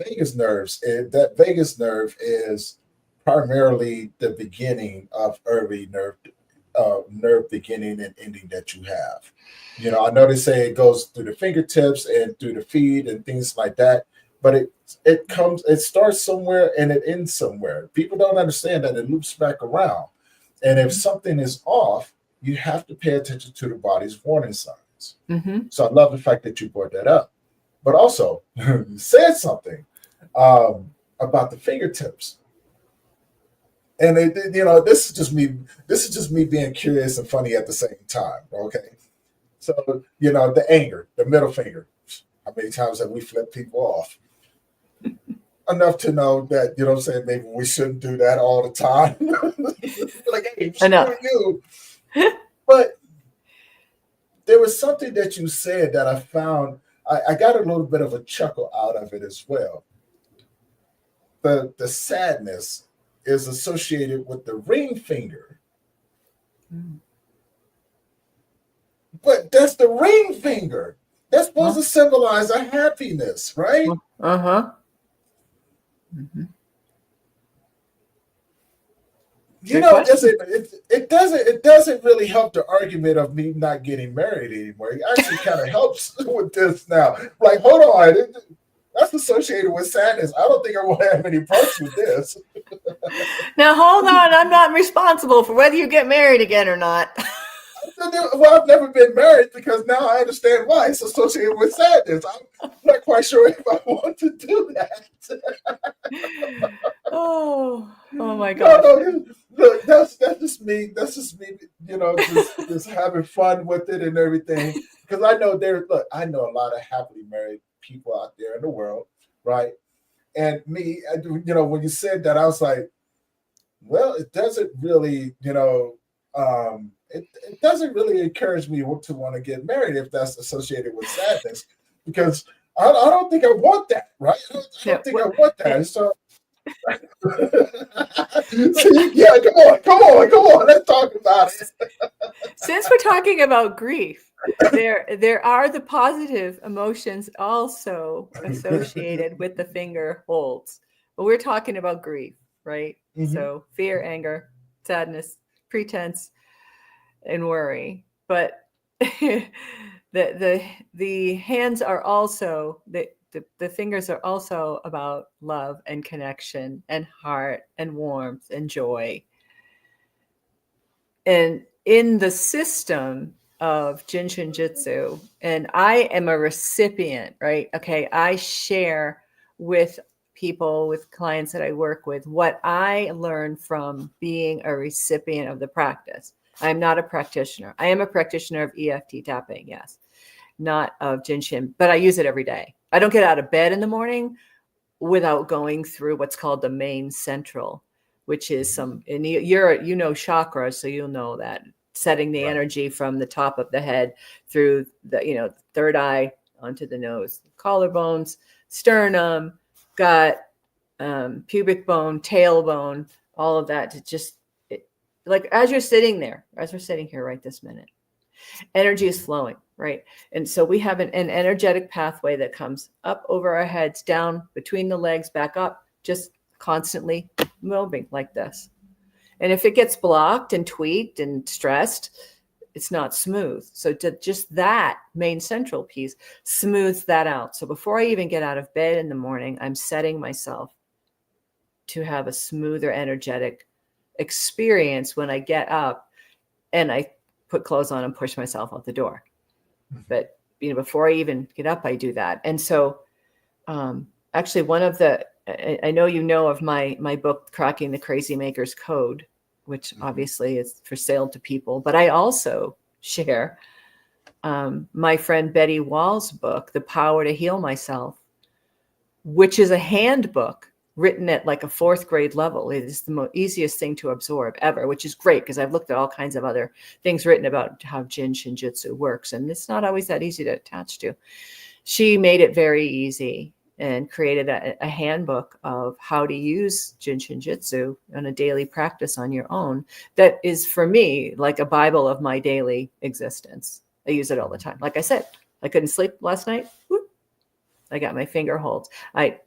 S1: vagus nerve is primarily the beginning of every nerve beginning and ending that you have. I know they say it goes through the fingertips and through the feet and things like that, but it starts somewhere and it ends somewhere. People don't understand that it loops back around. And if something is off, you have to pay attention to the body's warning signs.
S2: Mm-hmm.
S1: So I love the fact that you brought that up. But also, you said something about the fingertips. And this is just me. This is just me being curious and funny at the same time. Okay, so the anger, the middle finger. How many times have we flipped people off? Enough to know that what I'm saying. Maybe we shouldn't do that all the time. Like, hey, screw you. But there was something that you said that I found. I got a little bit of a chuckle out of it as well. The sadness is associated with the ring finger. But that's the ring finger. That's supposed to symbolize a happiness, right?
S2: Uh-huh. Mm-hmm.
S1: You
S2: Good
S1: know,
S2: question.
S1: it doesn't really help the argument of me not getting married anymore. It actually kind of helps with this now. Like, hold on, that's associated with sadness. I don't think I want to have any parts with this.
S2: Now hold on, I'm not responsible for whether you get married again or not.
S1: Well, I've never been married because now I understand why it's associated with sadness. I'm not quite sure if I want to do that.
S2: Oh my
S1: No,
S2: gosh.
S1: no, look, that's just me. That's just me. You know, just having fun with it and everything. Because I know I know a lot of happily married people out there in the world, right? And me, when you said that, I was like, well, it doesn't really, it doesn't really encourage me to want to get married if that's associated with sadness, because I don't think I want that, right? I
S2: Yeah,
S1: don't think I want that. So, see, yeah, come on, let's talk about it.
S2: since we're talking about grief, there are the positive emotions also associated with the finger holds. But we're talking about grief, right?
S1: Mhm.
S2: So fear, anger, sadness, pretense, and worry. But the hands are also the fingers are also about love and connection and heart and warmth and joy. And in the system of Jinshin Jitsu, and I am a recipient, right? Okay, I share with people, with clients that I work with, what I learned from being a recipient of the practice. I'm not a practitioner. I am a practitioner of EFT tapping, yes, not of Jinshin, but I use it every day. I don't get out of bed in the morning without going through what's called the main central, which is and you know chakras, so you'll know that setting the
S1: Right.
S2: energy from the top of the head through the third eye onto the nose, collarbones, sternum, gut, pubic bone, tailbone, all of that to just like as you're sitting there, as we're sitting here right this minute, energy is flowing, right? And so we have an energetic pathway that comes up over our heads, down between the legs, back up, just constantly moving like this. And if it gets blocked and tweaked and stressed, it's not smooth. So just that main central piece smooths that out. So before I even get out of bed in the morning, I'm setting myself to have a smoother energetic experience when I get up and I put clothes on and push myself out the door. But before I even get up, I do that. And so actually one of I know you know of my book, Cracking the Crazy Maker's Code, which obviously is for sale to people, but I also share my friend Betty Wall's book, The Power to Heal Myself, which is a handbook written at like a fourth grade level. It is the easiest thing to absorb ever, which is great because I've looked at all kinds of other things written about how Jin Shinjutsu works, and it's not always that easy to attach to. She made it very easy and created a handbook of how to use Jin Shinjutsu on a daily practice on your own. That is for me like a Bible of my daily existence. I use it all the time. Like I said, I couldn't sleep last night. Whoop, I got my finger holds.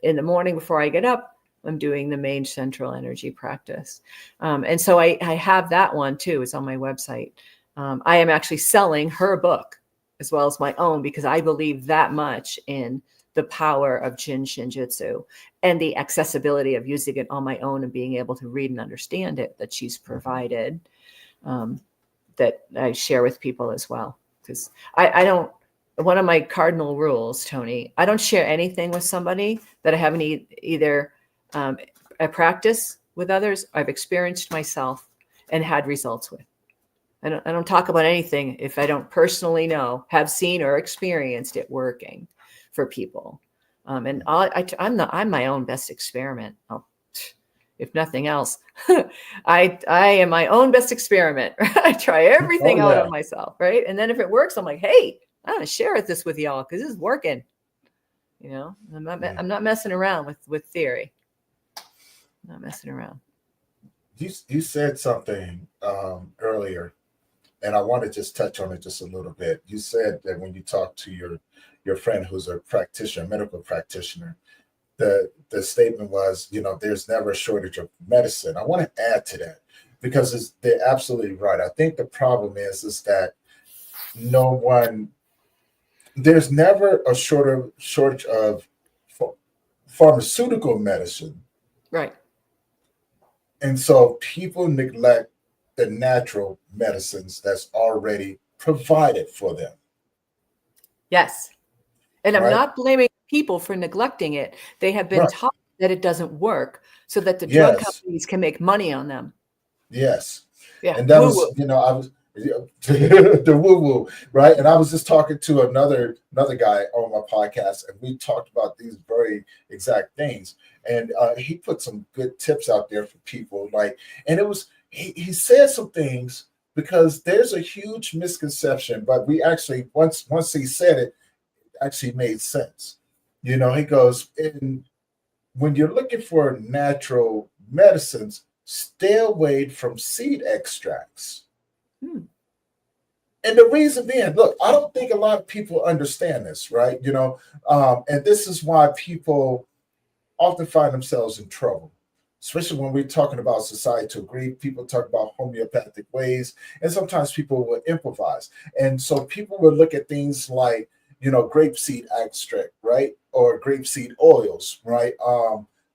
S2: In the morning before I get up, I'm doing the main central energy practice. And so I have that one too. It's on my website. I am actually selling her book as well as my own because I believe that much in the power of Jin Shinjutsu and the accessibility of using it on my own and being able to read and understand it that she's provided, that I share with people as well. Because I don't, one of my cardinal rules, Tony, I don't share anything with somebody that I haven't either I practice with others, I've experienced myself and had results with. I don't talk about anything if I don't personally know, have seen or experienced it working for people. And I'm my own best experiment. If nothing else, I am my own best experiment. I try everything
S1: Oh
S2: out
S1: yeah.
S2: on myself, right? And then if it works, I'm like, hey, I'm gonna share this with y'all because this is working. I'm not messing around with theory. I'm not messing around.
S1: You said something earlier and I want to just touch on it just a little bit. You said that when you talk to your friend who's a practitioner, medical practitioner, the statement was, there's never a shortage of medicine. I want to add to that because they're absolutely right. I think the problem is that no one, there's never a shortage of pharmaceutical medicine.
S2: Right.
S1: And so people neglect the natural medicines that's already provided for them.
S2: Yes. And I'm
S1: Right?
S2: not blaming people for neglecting it. They have been
S1: Right.
S2: taught that it doesn't work so that the drug
S1: Yes.
S2: companies can make money on them.
S1: Yes.
S2: Yeah.
S1: And that
S2: Woo-woo.
S1: was, I was the woo-woo, right? And I was just talking to another guy on my podcast, and we talked about these very exact things. And he put some good tips out there for people. And it was he said some things because there's a huge misconception, but we actually once he said it, actually made sense. He goes, when you're looking for natural medicines, stay away from seed extracts. And the reason being, look, I don't think a lot of people understand this, right? And this is why people often find themselves in trouble, especially when we're talking about societal grief. People talk about homeopathic ways, and sometimes people will improvise. And so people will look at things like, grapeseed extract, right? Or grapeseed oils, right?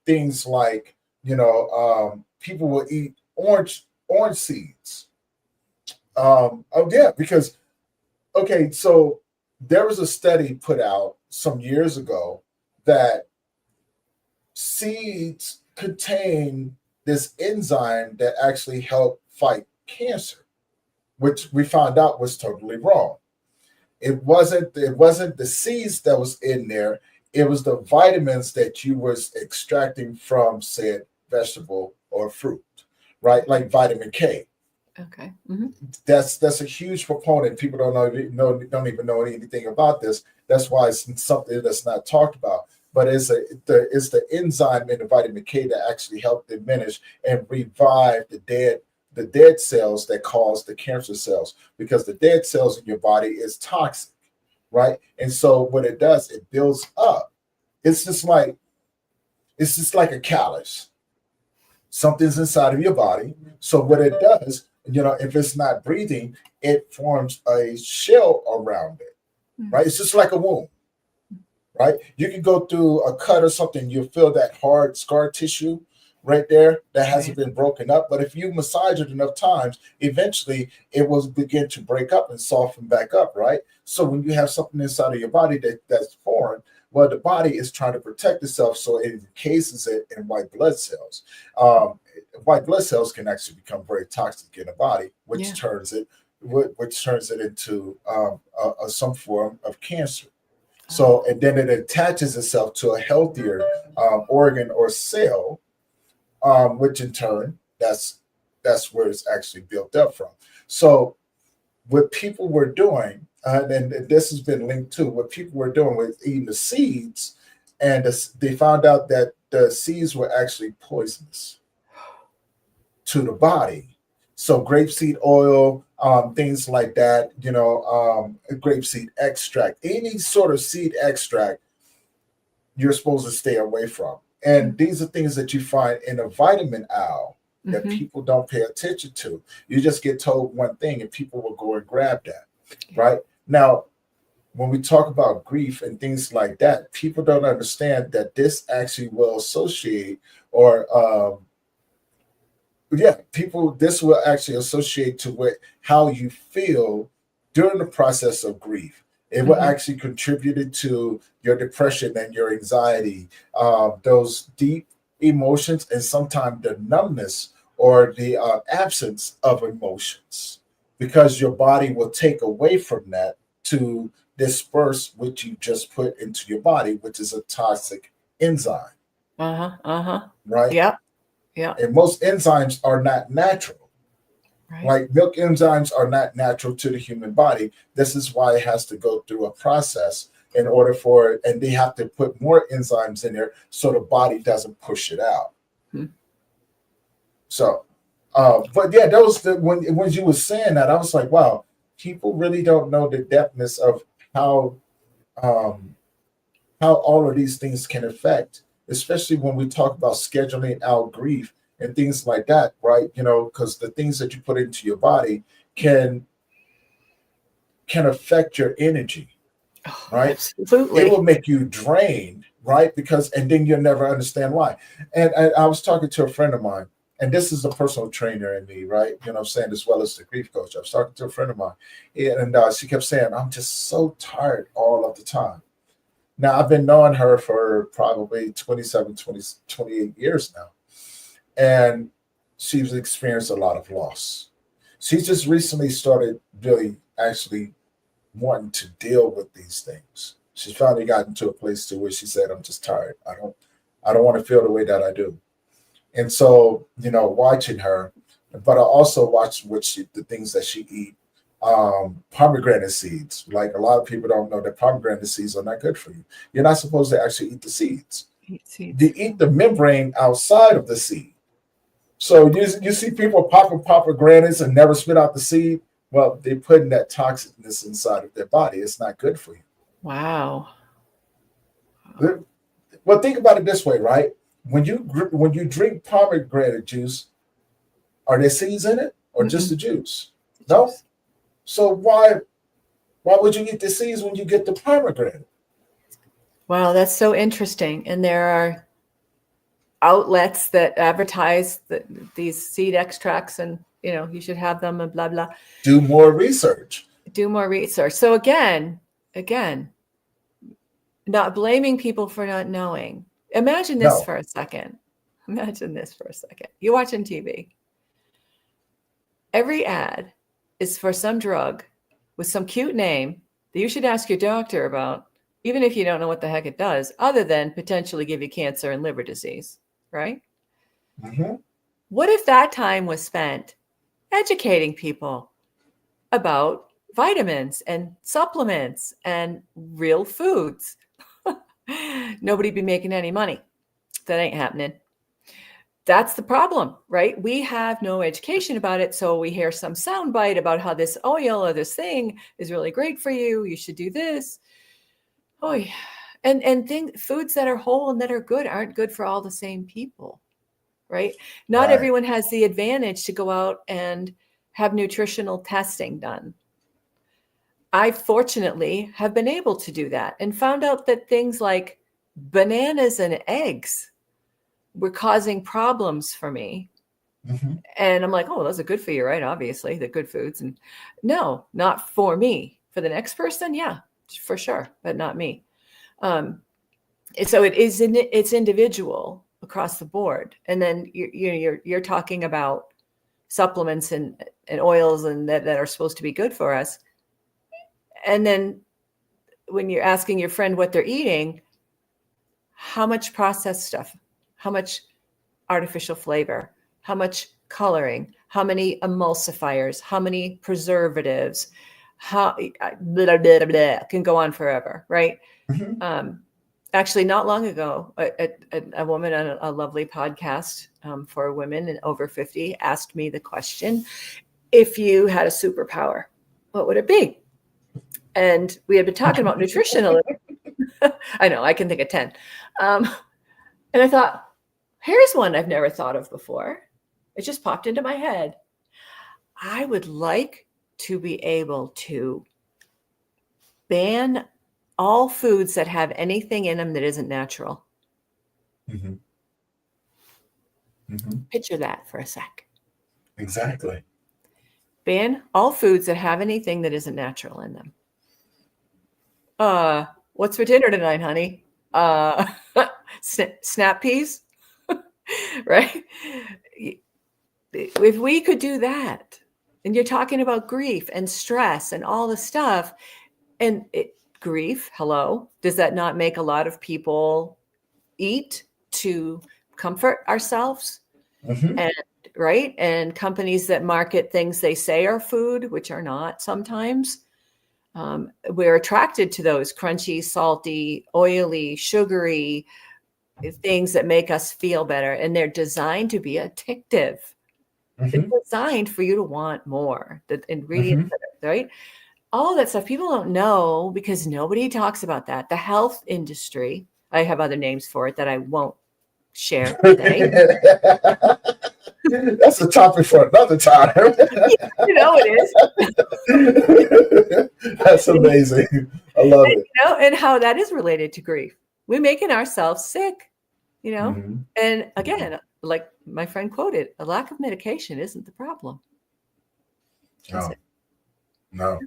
S1: Things like, people will eat orange seeds. Because, okay, so there was a study put out some years ago that seeds contain this enzyme that actually help fight cancer, which we found out was totally wrong. It wasn't the seeds that was in there. It was the vitamins that you was extracting from said vegetable or fruit, right? Like vitamin K.
S2: Okay. Mm-hmm.
S1: That's a huge proponent. People don't even know anything about this. That's why it's something that's not talked about. But it's the enzyme in the vitamin K that actually help diminish and revive the dead cells that cause the cancer cells, because the dead cells in your body is toxic, right? And so what it does, it builds up. It's just like a callus. Something's inside of your body. So what it does, if it's not breathing, it forms a shell around it, right? It's just like a wound, right? You can go through a cut or something, you'll feel that hard scar tissue right there that hasn't been broken up. But if you massage it enough times, eventually it will begin to break up and soften back up, right? So when you have something inside of your body that's foreign, well, the body is trying to protect itself, so it encases it in white blood cells. White blood cells can actually become very toxic in the body, which turns it into some form of cancer. So, and then it attaches itself to a healthier organ or cell, which in turn, that's where it's actually built up from. So what people were doing, and this has been linked to what people were doing with eating the seeds, and they found out that the seeds were actually poisonous to the body. So grapeseed oil, things like that, grapeseed extract, any sort of seed extract, you're supposed to stay away from. And these are things that you find in a vitamin owl that people don't pay attention to. You just get told one thing and people will go and grab that, right? Now, when we talk about grief and things like that, people don't understand that this actually will associate this will actually associate to how you feel during the process of grief. It will actually contribute to your depression and your anxiety, those deep emotions, and sometimes the numbness or the absence of emotions, because your body will take away from that to disperse what you just put into your body, which is a toxic enzyme. Right?
S2: Yep. Yeah.
S1: And most enzymes are not natural. Right. Like milk enzymes are not natural to the human body. This is why it has to go through a process in order for, and they have to put more enzymes in there so the body doesn't push it out. So But yeah, those when you were saying that, I was like, wow, people really don't know the depthness of how um, how all of these things can affect, especially when we talk about scheduling out grief and things like that, right? You know, because the things that you put into your body can affect your energy,
S2: Oh,
S1: right? It will
S2: absolutely.
S1: make you drained, right? Because and then you'll never understand why. And I was talking to a friend of mine, and this is a personal trainer in me, right? You know what I'm saying, as well as the grief coach. I was talking to a friend of mine, and she kept saying, I'm just so tired all of the time. Now, I've been knowing her for probably 28 years now, and she's experienced a lot of loss. She just recently started really actually wanting to deal with these things. She's finally gotten to a place to where she said, I'm just tired. I don't want to feel the way that I do. And so, you know, watching her, but I also watch the things that she eat. Pomegranate seeds. Like a lot of people don't know that pomegranate seeds are not good for you. You're not supposed to actually eat the seeds.
S2: Eat
S1: You
S2: seeds.
S1: eat the membrane outside of the seed. So you see people popping pomegranates and never spit out the seed. Well, they're putting that toxicness inside of their body. It's not good for
S2: Wow.
S1: you. Well, think about it this way, right? When you drink pomegranate juice, are there seeds in it or just
S2: Mm-mm.
S1: the juice?
S2: The
S1: No.
S2: juice.
S1: So why would you eat the seeds when you get the pomegranate?
S2: Wow, that's so interesting. And there are outlets that advertise these seed extracts, and you should have them, and blah blah.
S1: Do more research.
S2: Do more research. So again, not blaming people for not knowing. Imagine this
S1: No.
S2: for a second. Imagine this for a second. You're watching TV. Every ad is for some drug with some cute name that you should ask your doctor about, even if you don't know what the heck it does, other than potentially give you cancer and liver disease, right?
S1: Mm-hmm.
S2: What if that time was spent educating people about vitamins and supplements and real foods? Nobody be making any money. That ain't happening. That's the problem, right? We have no education about it. So we hear some soundbite about how this oil or this thing is really great for you. You should do this. Oh, yeah. And foods that are whole and that are good aren't good for all the same people, right? Not
S1: Right.
S2: everyone has the advantage to go out and have nutritional testing done. I fortunately have been able to do that and found out that things like bananas and eggs were causing problems for me.
S1: Mm-hmm.
S2: And I'm like, oh, those are good for you, right? Obviously, they're good foods. And no, not for me. For the next person, yeah, for sure, but not me. Um, so it's individual across the board. And then you're talking about supplements and oils and that are supposed to be good for us. And then when you're asking your friend what they're eating, how much processed stuff, how much artificial flavor, how much coloring, how many emulsifiers, how many preservatives, how blah, blah, blah, can go on forever, right?
S1: Mm-hmm.
S2: Um, Actually, not long ago, a woman on a lovely podcast for women and over 50 asked me the question, if you had a superpower, what would it be? And we had been talking about nutrition a little. I know, I can think of 10. Um, and I thought, here's one I've never thought of before. It just popped into my head. I would like to be able to ban all foods that have anything in them that isn't natural.
S1: Mm-hmm. Mm-hmm.
S2: Picture that for a sec.
S1: Exactly.
S2: Ban all foods that have anything that isn't natural in them. What's for dinner tonight, honey? Uh, snap peas, right? If we could do that, and you're talking about grief and stress and all the stuff, and grief, hello, does that not make a lot of people eat to comfort ourselves?
S1: Mm-hmm.
S2: And right, and companies that market things they say are food, which are not sometimes. We're attracted to those crunchy, salty, oily, sugary things that make us feel better, and they're designed to be addictive. It's
S1: Mm-hmm.
S2: designed for you to want more. The ingredients,
S1: Mm-hmm.
S2: right? All that stuff people don't know because nobody talks about that. The health industry, I have other names for it that I won't share today.
S1: That's a topic for another time.
S2: Yeah, you know it is.
S1: That's amazing. I love it.
S2: And how that is related to grief. We're making ourselves sick,
S1: Mm-hmm.
S2: And
S1: Mm-hmm.
S2: again, like my friend quoted, a lack of medication isn't the problem. Is
S1: No,
S2: it?
S1: no,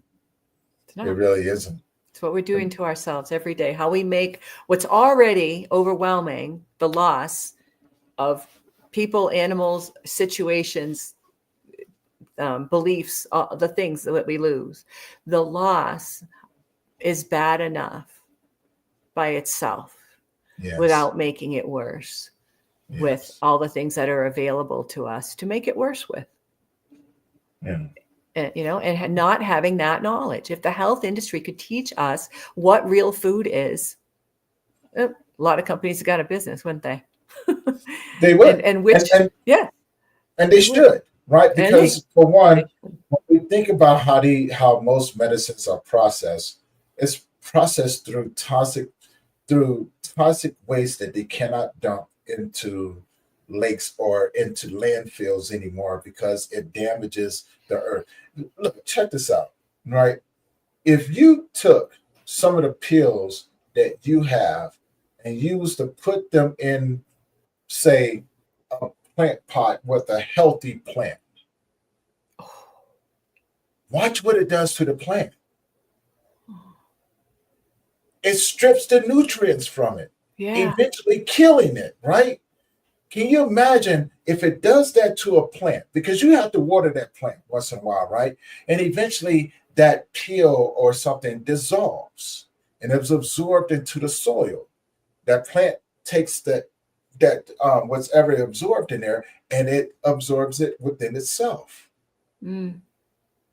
S2: It's
S1: it
S2: not.
S1: really isn't.
S2: It's what we're doing to ourselves every day. How we make what's already overwhelming, the loss of people, animals, situations, beliefs, the things that we lose. The loss is bad enough by itself
S1: Yes,
S2: without making it worse with
S1: yes,
S2: all the things that are available to us to make it worse with.
S1: yeah.
S2: And not having that knowledge. If the health industry could teach us what real food is, a lot of companies got a business, wouldn't they?
S1: They
S2: and
S1: would,
S2: and which, yeah,
S1: and they
S2: they would,
S1: should, right?
S2: and
S1: Because for one, when we think about how most medicines are processed, it's processed through toxic waste that they cannot dump into lakes or into landfills anymore because it damages the earth. Look, check this out, right? If you took some of the pills that you have and used to put them in, say, a plant pot with a healthy plant, watch what it does to the plant. It strips the nutrients from it,
S2: yeah,
S1: eventually killing it, right? Can you imagine if it does that to a plant? Because you have to water that plant once in a while, right? And eventually that peel or something dissolves and it's absorbed into the soil. That plant takes that what's ever absorbed in there and it absorbs it within itself,
S2: mm-hmm.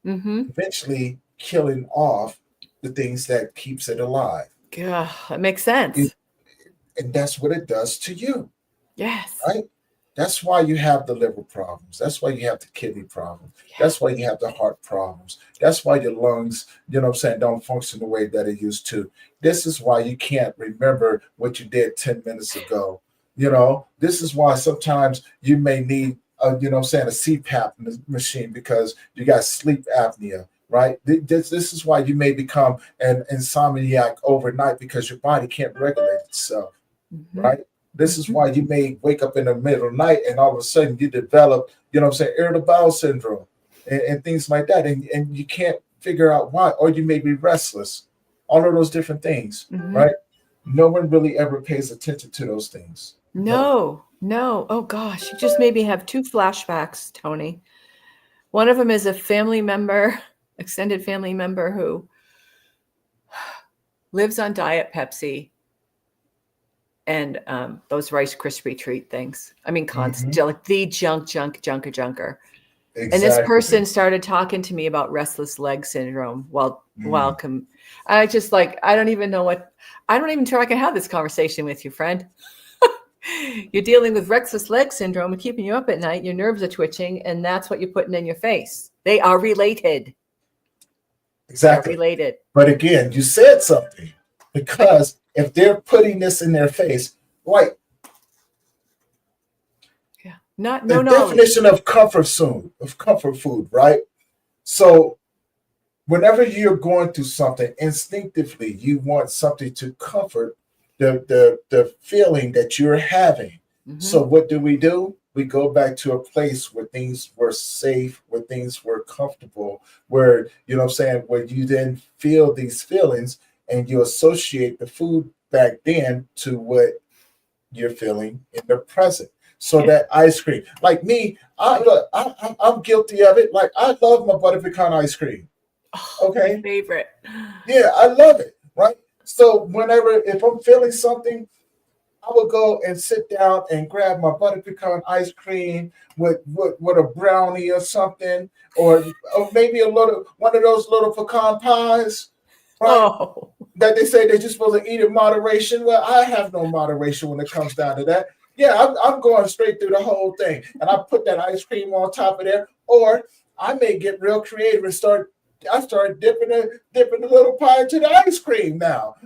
S1: eventually killing off the things that keeps it alive.
S2: Yeah, that makes sense.
S1: And that's what it does to you,
S2: Yes,
S1: right? That's why you have the liver problems. That's why you have the kidney problems.
S2: yeah.
S1: That's why you have the heart problems. That's why your lungs, don't function the way that it used to. This is why you can't remember what you did 10 minutes ago. This is why sometimes you may need a CPAP machine because you got sleep apnea, right? This is why you may become an insomniac overnight because your body can't regulate itself,
S2: Mm-hmm.
S1: right? This is
S2: Mm-hmm.
S1: why you may wake up in the middle of the night and all of a sudden you develop, irritable bowel syndrome and things like that. And you can't figure out why, or you may be restless. All of those different things,
S2: Mm-hmm.
S1: right? No one really ever pays attention to those things. No.
S2: No. Oh gosh, you just made me have two flashbacks, Tony. One of them is a family member, extended family member who lives on Diet Pepsi and those Rice Krispie treat things. I mean,
S1: Mm-hmm.
S2: like the junker. And this
S1: Exactly.
S2: person started talking to me about restless leg syndrome
S1: Mm.
S2: I just like, I don't even sure I can have this conversation with you, friend. You're dealing with restless leg syndrome and keeping you up at night. Your nerves are twitching, and that's what you're putting in your face. They are related. They're
S1: Exactly.
S2: related.
S1: But again, you said something because if they're putting this in their face, like
S2: Yeah. No
S1: the
S2: knowledge.
S1: definition of comfort food, right? So whenever you're going through something, instinctively you want something to comfort the feeling that you're having.
S2: Mm-hmm.
S1: So what do? We go back to a place where things were safe, where things were comfortable, where where you then feel these feelings and you associate the food back then to what you're feeling in the present. So
S2: Yeah.
S1: that ice cream, like me, I'm guilty of it. Like I love my butter pecan ice cream.
S2: Oh, my
S1: Okay,
S2: favorite.
S1: yeah, I love it. Right. So if I'm feeling something, I would go and sit down and grab my butter pecan ice cream with a brownie or something, or maybe a little one of those little pecan pies, right?
S2: Oh,
S1: That they say that you're supposed to eat in moderation. Well, I have no moderation when it comes down to that. Yeah, I'm going straight through the whole thing, and I put that ice cream on top of there, or I may get real creative and start. I start dipping the little pie into the ice cream now.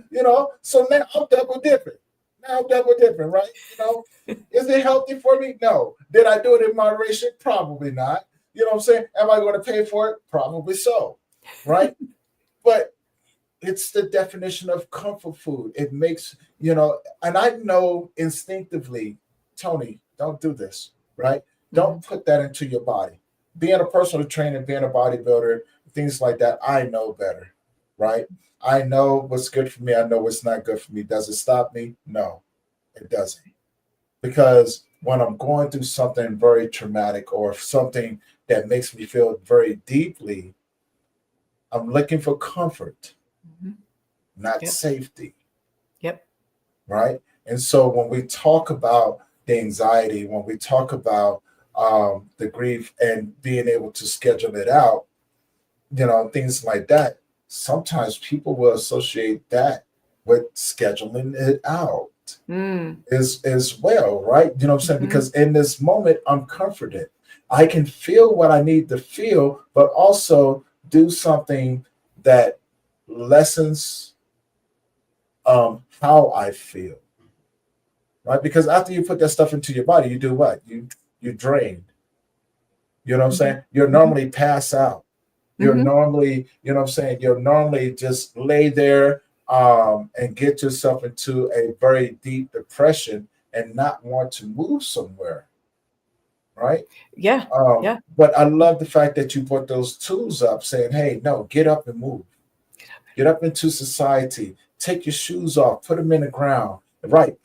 S1: So now I'm double dipping. Now I'm double dipping, right? Is it healthy for me? No. Did I do it in moderation? Probably not. You know what I'm saying? Am I going to pay for it? Probably so, right? But it's the definition of comfort food. It makes, and I know instinctively, Tony, don't do this, right? Don't put that into your body. Being a personal trainer, being a bodybuilder, things like that, I know better, right? I know what's good for me. I know what's not good for me. Does it stop me? No, it doesn't. Because when I'm going through something very traumatic or something that makes me feel very deeply, I'm looking for comfort, not
S2: Yep.
S1: safety.
S2: Yep.
S1: Right. And so when we talk about the anxiety, when we talk about the grief and being able to schedule it out, things like that, sometimes people will associate that with scheduling it out as well, right? You know what I'm saying? Because in this moment, I'm comforted. I can feel what I need to feel, but also do something that lessens how I feel, right? Because after you put that stuff into your body, you do what? You drain. You know what I'm saying? You're normally pass out. You're normally, you know what I'm saying? You're normally just lay there and get yourself into a very deep depression and not want to move somewhere, right?
S2: Yeah. Yeah.
S1: But I love the fact that you put those tools up saying, hey, no, get up and move. Get up into society. Take your shoes off. Put them in the ground. Right.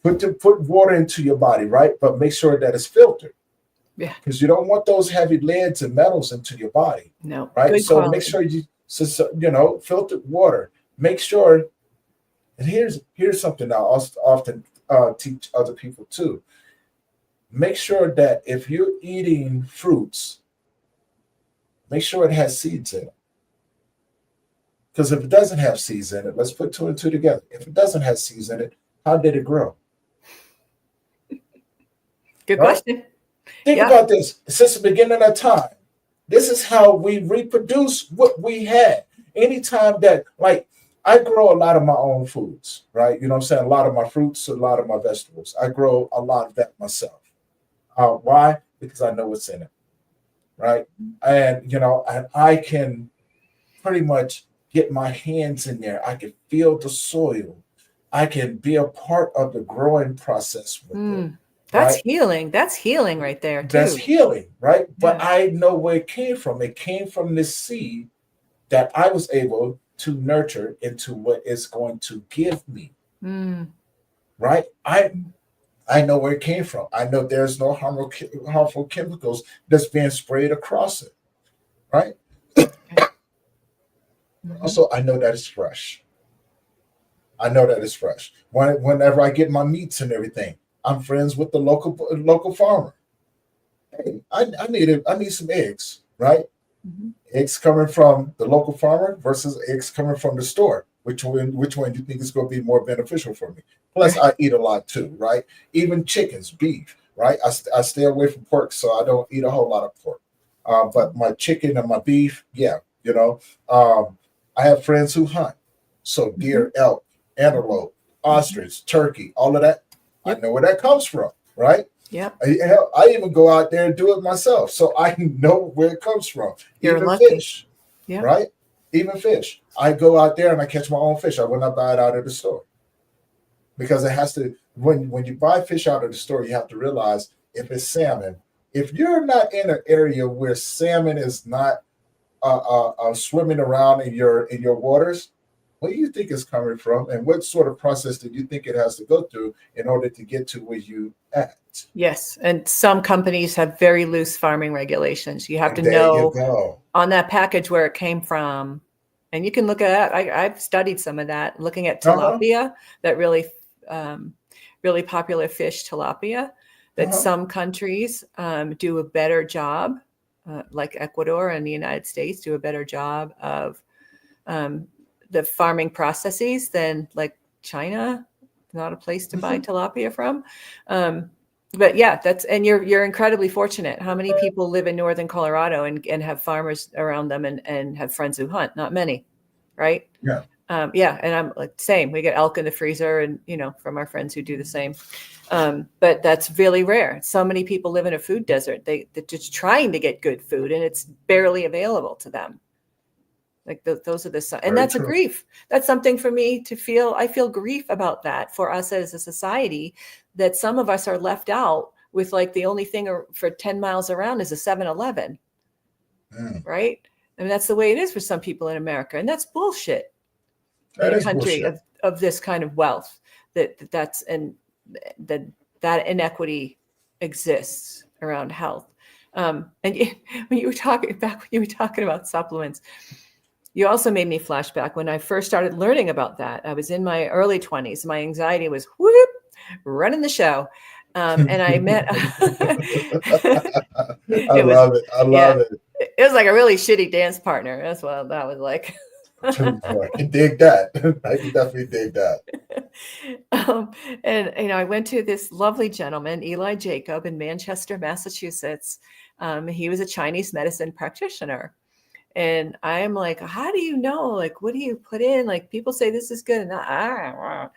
S1: Put water into your body, right? But make sure that it's filtered.
S2: Yeah.
S1: Because you don't want those heavy leads and metals into your body.
S2: No.
S1: Right.
S2: Good
S1: So
S2: quality.
S1: make sure filtered water. Make sure, and here's something I often teach other people too. Make sure that if you're eating fruits, make sure it has seeds in it. Because if it doesn't have seeds in it, let's put two and two together. If it doesn't have seeds in it, how did it grow?
S2: Good
S1: Right?
S2: question.
S1: Think about this. Since the beginning of time, this is how we reproduce what we had. Anytime that, like, I grow a lot of my own foods, right? You know what I'm saying? A lot of my fruits, a lot of my vegetables. I grow a lot of that myself. Why? Because I know what's in it, right? And I can pretty much get my hands in there. I can feel the soil. I can be a part of the growing process with it.
S2: That's
S1: Right?
S2: healing. That's healing right there, too.
S1: That's healing, right? But
S2: Yeah.
S1: I know where it came from. It came from this seed that I was able to nurture into what it's going to give me. Right? I know where it came from. I know there's no harmful chemicals that's being sprayed across it. Right? Also, I know that it's fresh. I know that it's fresh. Whenever I get my meats and everything, I'm friends with the local farmer. Hey, I need some eggs, right? Eggs coming from the local farmer versus eggs coming from the store. Which one do you think is going to be more beneficial for me? Plus, I eat a lot too, right? Even chickens, beef, right? I stay away from pork, so I don't eat a whole lot of pork. But my chicken and my beef, yeah, I have friends who hunt, so deer, elk, antelope, ostrich, turkey, all of that. I know where that comes from, right?
S2: Yep.
S1: I even go out there and do it myself, so I know where it comes from.
S2: You're
S1: Even
S2: lucky.
S1: fish, right? Even fish. I go out there and I catch my own fish. I will not buy it out of the store because it has to. When you buy fish out of the store, you have to realize if it's salmon. If you're not in an area where salmon is not swimming around in your waters, where do you think it's coming from, and what sort of process do you think it has to go through in order to get to where you at?
S2: Yes, and some companies have very loose farming regulations. You have to
S1: There you
S2: know
S1: go.
S2: on that package where it came from, and you can look at that. I've studied some of that, looking at tilapia, that really popular fish, tilapia, that some countries do a better job, like Ecuador and the United States do a better job of the farming processes than like China, not a place to buy tilapia from. But yeah, and you're incredibly fortunate. How many people live in northern Colorado and have farmers around them and have friends who hunt? Not many, right?
S1: Yeah.
S2: Yeah, and I'm like same. We get elk in the freezer, and from our friends who do the same. But that's really rare. So many people live in a food desert. They're just trying to get good food, and it's barely available to them. Like those are and that's a grief. That's something for me to feel. I feel grief about that for us as a society, that some of us are left out with like the only thing for 10 miles around is a 7-Eleven. Right? I mean, that's the way it is for some people in America. And that's bullshit.
S1: That
S2: in
S1: is
S2: a country
S1: bullshit.
S2: of this kind of wealth, that inequity exists around health. And when you were talking about supplements, you also made me flashback when I first started learning about that. I was in my early 20s. My anxiety was running the show. And I met.
S1: I love it. I love it.
S2: It was like a really shitty dance partner. That's what that was like.
S1: I can dig that. I can definitely dig that.
S2: And I went to this lovely gentleman, Eli Jacob, in Manchester, Massachusetts. He was a Chinese medicine practitioner. And I'm like, how do you know? Like, what do you put in? Like, people say this is good. And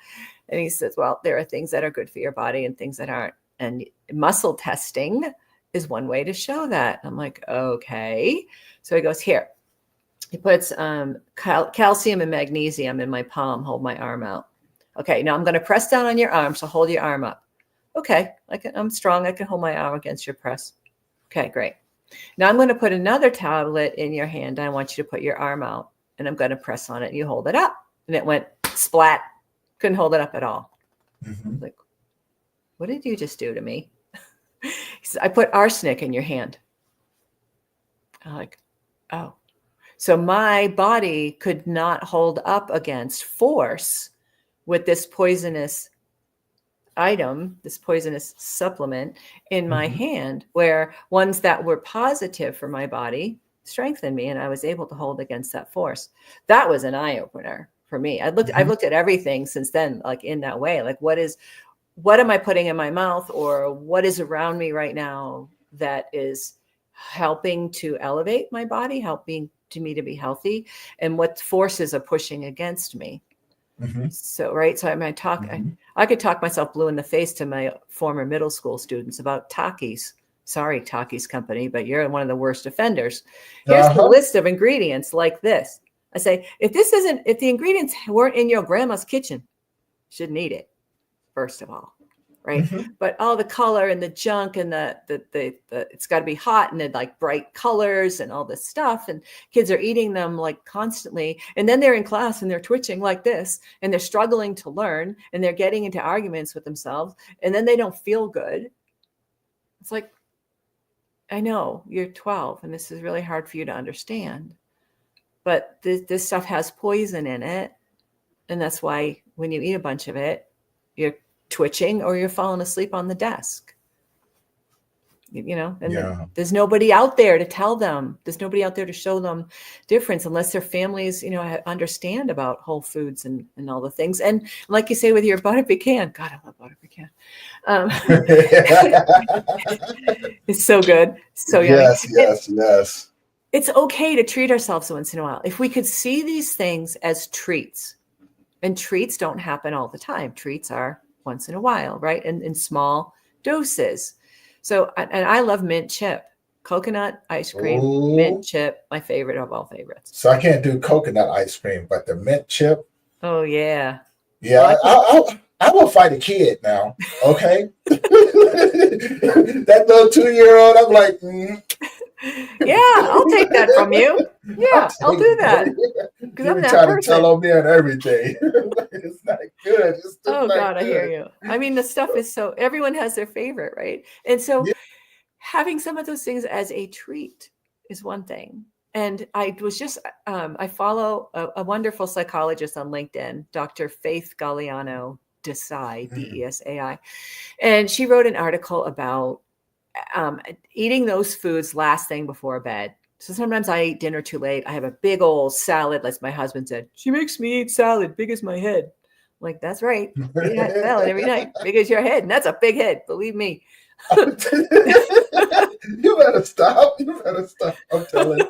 S2: he says, well, there are things that are good for your body and things that aren't. And muscle testing is one way to show that. I'm like, okay. So he goes, here. He puts calcium and magnesium in my palm, hold my arm out. Okay, now I'm going to press down on your arm, so hold your arm up. Okay, I'm strong. I can hold my arm against your press. Okay, great. Now I'm going to put another tablet in your hand. I want you to put your arm out, and I'm going to press on it, and you hold it up. And it went splat. Couldn't hold it up at all.
S1: Mm-hmm.
S2: Like, what did you just do to me? He said, I put arsenic in your hand. I'm like, oh. So my body could not hold up against force with this poisonous item, this poisonous supplement in my hand, where ones that were positive for my body strengthened me, and I was able to hold against that force. That was an eye opener for me. I've looked at everything since then, like in that way, like what am I putting in my mouth, or what is around me right now that is helping to elevate my body, helping to me to be healthy, and what forces are pushing against me. So, right. So I could talk myself blue in the face to my former middle school students about Takis. Sorry, Takis company, but you're one of the worst offenders. Here's a list of ingredients like this. I say, if the ingredients weren't in your grandma's kitchen, you shouldn't eat it, first of all. Right. But all the color and the junk and the it's got to be hot and like bright colors and all this stuff. And kids are eating them like constantly. And then they're in class and they're twitching like this and they're struggling to learn and they're getting into arguments with themselves. And then they don't feel good. It's like, I know you're 12 and this is really hard for you to understand. But this stuff has poison in it. And that's why when you eat a bunch of it, you're twitching or you're falling asleep on the desk, and there's nobody out there to tell them. There's nobody out there to show them difference unless their families, understand about whole foods and all the things. And like you say with your butter pecan, God, I love butter pecan. It's so good. So
S1: yes.
S2: It's okay to treat ourselves once in a while. If we could see these things as treats, and treats don't happen all the time. Treats are once in a while, right? And in small doses. So, and I love mint chip, coconut ice cream, mint chip, my favorite of all favorites.
S1: So I can't do coconut ice cream, but the mint chip.
S2: Oh yeah.
S1: Yeah, I will fight a kid now. Okay. That little 2-year-old, I'm like,
S2: yeah, I'll take that from you. Yeah, I'll do that.
S1: Because I'm that person. To tell on me and everything. It's not good.
S2: God, I hear you. I mean, the stuff is so, everyone has their favorite, right? And so having some of those things as a treat is one thing. And I was just, I follow a wonderful psychologist on LinkedIn, Dr. Faith Galliano Desai, Desai. And she wrote an article about eating those foods last thing before bed. So sometimes I eat dinner too late. I have a big old salad, like my husband said. She makes me eat salad big as my head. Like, that's right. Eat a salad every night. Big as your head. And that's a big head. Believe me.
S1: You better stop. You better stop. I'm telling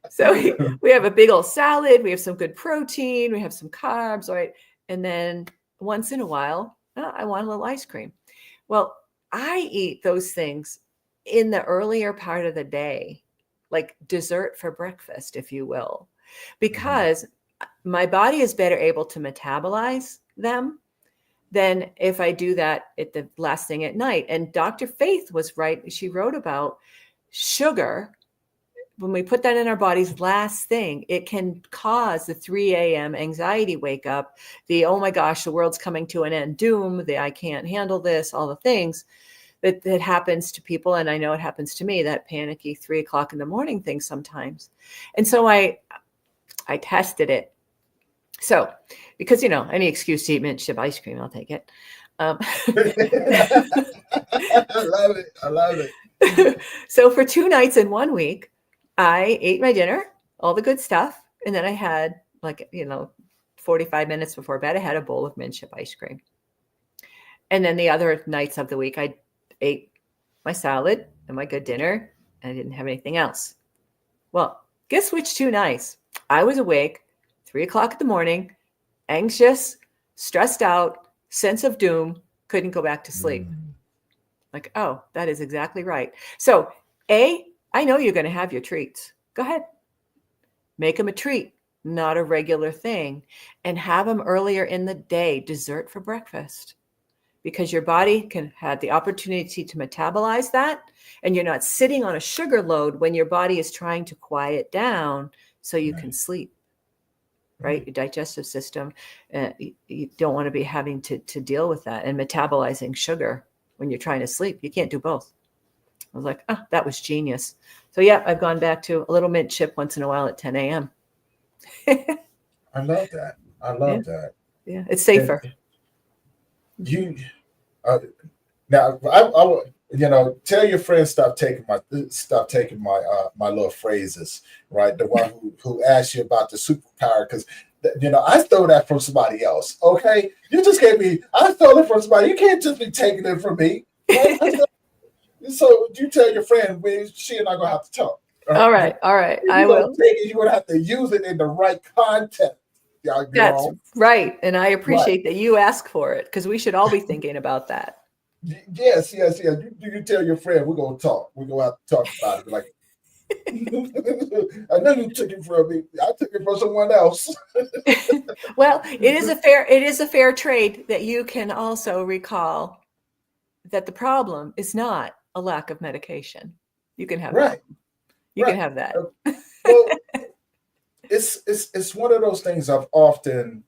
S2: So
S1: you.
S2: we have a big old salad. We have some good protein. We have some carbs, right? And then once in a while, I want a little ice cream. Well, I eat those things in the earlier part of the day, like dessert for breakfast, if you will, because my body is better able to metabolize them than if I do that at the last thing at night. And Dr. Faith was right. She wrote about sugar. When we put that in our bodies last thing, it can cause the 3 a.m. anxiety wake up, the, oh my gosh, the world's coming to an end, doom, the I can't handle this, all the things that happens to people. And I know it happens to me, that panicky 3 o'clock in the morning thing sometimes. And so I tested it. So, because, any excuse to eat mint chip ice cream, I'll take it.
S1: I love it. I love it.
S2: So for 2 nights in 1 week, I ate my dinner, all the good stuff. And then I had 45 minutes before bed, I had a bowl of mint chip ice cream. And then the other nights of the week, I ate my salad and my good dinner, and I didn't have anything else. Well, guess which 2 nights? I was awake, 3 o'clock in the morning, anxious, stressed out, sense of doom, couldn't go back to sleep. Like, oh, that is exactly right. So, I know you're going to have your treats. Go ahead. Make them a treat, not a regular thing. And have them earlier in the day, dessert for breakfast. Because your body can have the opportunity to metabolize that. And you're not sitting on a sugar load when your body is trying to quiet down so you can sleep. Right? Your digestive system, you don't want to be having to deal with that and metabolizing sugar when you're trying to sleep. You can't do both. I was like, oh, that was genius. So yeah, I've gone back to a little mint chip once in a while at 10 a.m.
S1: I love that. I love that.
S2: Yeah, it's safer.
S1: And now I tell your friends stop taking my my little phrases, right? The one who asked you about the superpower, because I stole that from somebody else. Okay, you just gave me. I stole it from somebody. You can't just be taking it from me. Right? So you tell your friend, she and I gonna have to talk.
S2: All right. I will.
S1: You're gonna have to use it in the right context.
S2: That's right, and I appreciate that you ask for it, because we should all be thinking about that.
S1: Yes. You tell your friend we're gonna talk. We're gonna have to talk about it. Like, I know you took it from me. I took it from someone else.
S2: Well, it is a fair trade that you can also recall that the problem is not a lack of medication. You can have that. You can have that.
S1: Well, it's one of those things I've often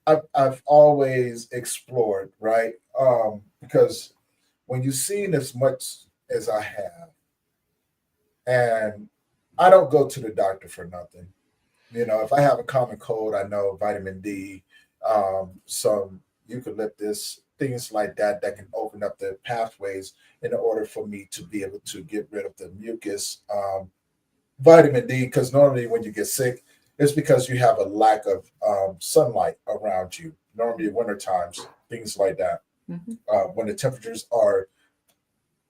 S1: I've always explored, right? Because when you've seen as much as I have, and I don't go to the doctor for nothing. If I have a common cold, I know vitamin D, some eucalyptus, things like that can open up the pathways in order for me to be able to get rid of the mucus. Vitamin D, because normally when you get sick, it's because you have a lack of sunlight around you. Normally winter times, things like that. When the temperatures are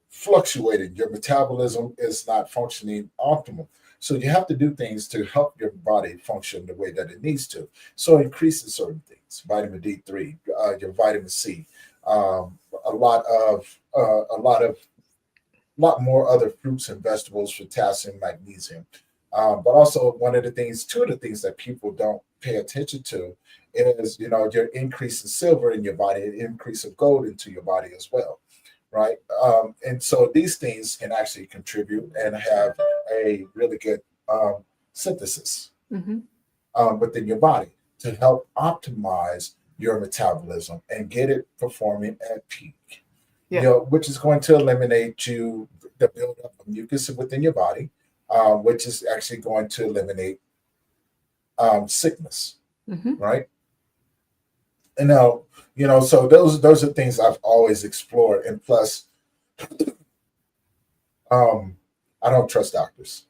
S1: fluctuating, your metabolism is not functioning optimal. So you have to do things to help your body function the way that it needs to. So increasing certain things, vitamin D3, your vitamin C, a lot more other fruits and vegetables, potassium, magnesium. But also two of the things that people don't pay attention to is, your increase in silver in your body, an increase of gold into your body as well. Right. And so these things can actually contribute and have a really good synthesis within your body to help optimize your metabolism and get it performing at peak. Which is going to eliminate the buildup of mucus within your body, which is actually going to eliminate sickness, right? And now, so those are things I've always explored. And plus, I don't trust doctors.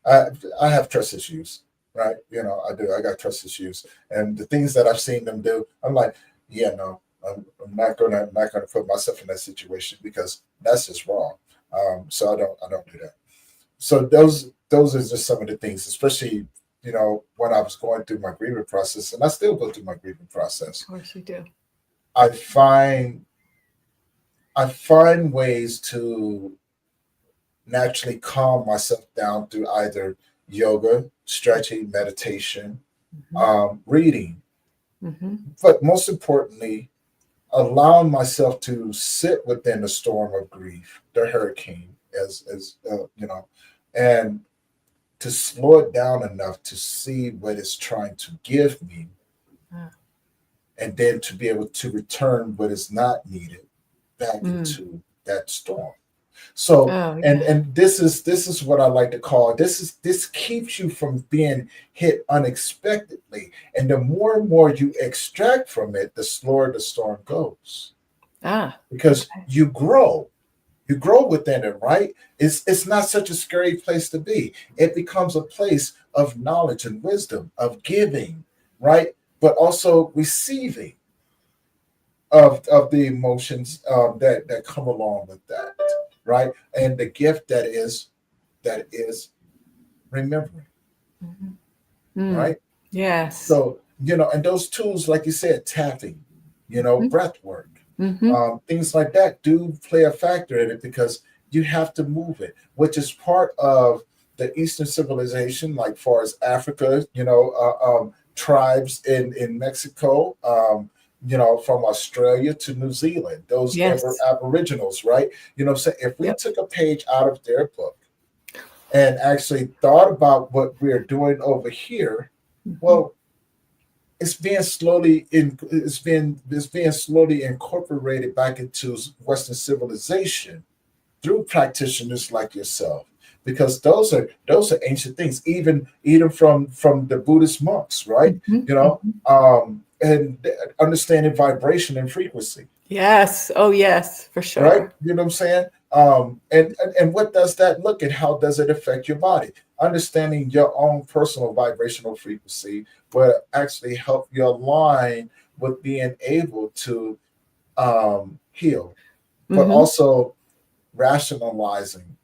S1: I have trust issues. right? I do. I got trust issues, and the things that I've seen them do, I'm like, yeah, no, I'm not gonna put myself in that situation because that's just wrong. So I don't do that. So those are just some of the things, especially when I was going through my grieving process, and I still go through my grieving
S2: Of
S1: process.
S2: course you do.
S1: I find I find ways to naturally calm myself down through either yoga, stretching, meditation,
S2: Hmm.
S1: reading,
S2: Hmm.
S1: but most importantly, allowing myself to sit within the storm of grief, the hurricane, as and to slow it down enough to see what it's trying to give me,
S2: Ah.
S1: and then to be able to return what is not needed back
S2: Mm.
S1: into that storm. So,
S2: Oh
S1: and
S2: yeah.
S1: and this is what I like to call, this keeps you from being hit unexpectedly, and the more and more you extract from it, the slower the storm goes,
S2: Ah.
S1: because
S2: Okay.
S1: you grow within it, right? It's not such a scary place to be. It becomes a place of knowledge and wisdom, of giving, right? But also receiving of the emotions that come along with that, right? And the gift that is remembering,
S2: Mhm. Mm.
S1: right?
S2: Yes.
S1: So, and those tools, like you said, tapping, breath work,
S2: Hmm.
S1: things like that do play a factor in it, because you have to move it, which is part of the Eastern civilization, like far as Africa, tribes in Mexico, from Australia to New Zealand, those
S2: Yes.
S1: Aboriginals, right? So if we
S2: Yep.
S1: took a page out of their book and actually thought about what we're doing over here,
S2: Hmm.
S1: well, it's being slowly incorporated back into Western civilization through practitioners like yourself, because those are ancient things, even from the Buddhist monks, right?
S2: Hmm.
S1: And understanding vibration and frequency,
S2: Yes. Oh yes, for
S1: right?
S2: sure.
S1: You know what I'm saying? And what does that look, and how does it affect your body? Understanding your own personal vibrational frequency will actually help you align with being able to heal, but
S2: Hmm.
S1: also rationalizing,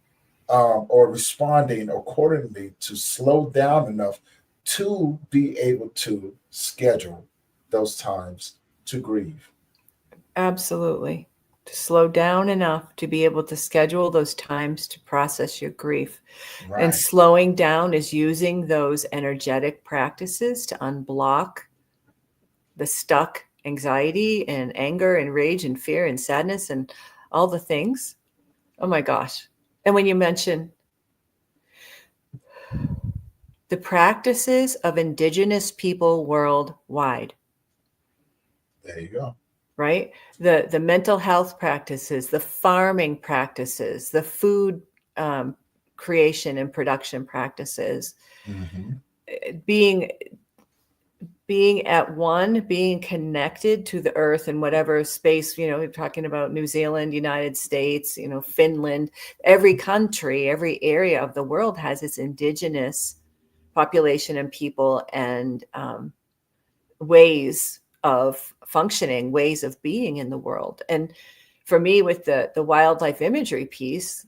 S1: or responding accordingly to slow down enough to be able to schedule those times to grieve.
S2: Absolutely. To slow down enough to be able to schedule those times to process your grief. And
S1: Right.
S2: slowing down is using those energetic practices to unblock the stuck anxiety and anger and rage and fear and sadness and all the things. Oh my gosh. And when you mention the practices of indigenous people worldwide,
S1: There you go.
S2: right? The mental health practices, the farming practices, the food um, creation and production practices,
S1: Hmm.
S2: being being at one, being connected to the earth in whatever space, we're talking about New Zealand, United States, Finland, every country, every area of the world has its indigenous population and people and ways of functioning, ways of being in the world. And for me, with the wildlife imagery piece,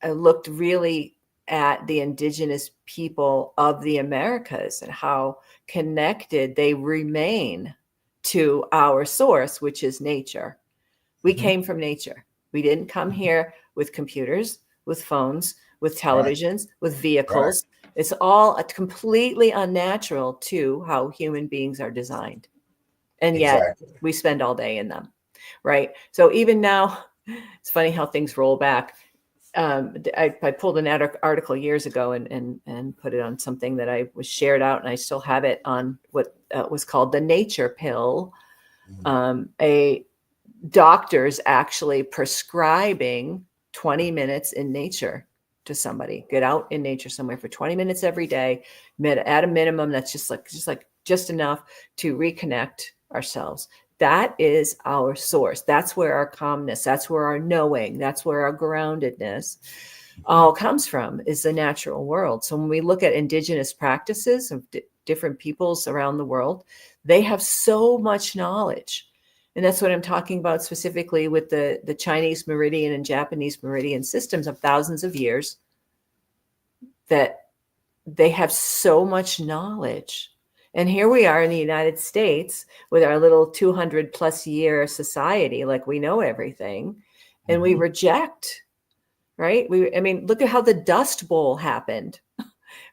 S2: I looked really at the indigenous people of the Americas and how connected they remain to our source, which is nature. We
S1: Hmm.
S2: came from nature. We didn't come here with computers, with phones, with
S1: Right.
S2: televisions, with
S1: Right.
S2: vehicles. It's all completely unnatural to how human beings are designed. And yet
S1: Exactly.
S2: we spend all day in them, right? So even now, it's funny how things roll back. I pulled an article years ago and put it on something that I was shared out, and I still have it on what was called the nature pill.
S1: Mhm.
S2: A doctors actually prescribing 20 minutes in nature to somebody. Get out in nature somewhere for 20 minutes every day, at a minimum. That's just enough to reconnect ourselves. That is our source. That's where our calmness, that's where our knowing, that's where our groundedness. all comes from, is the natural world. So when we look at indigenous practices of different peoples around the world, they have so much knowledge. And that's what I'm talking about specifically with the Chinese meridian and Japanese meridian systems of thousands of years, that they have so much knowledge. And here we are in the United States with our little 200 plus year society, like we know everything, and we reject, right? I mean, look at how the Dust Bowl happened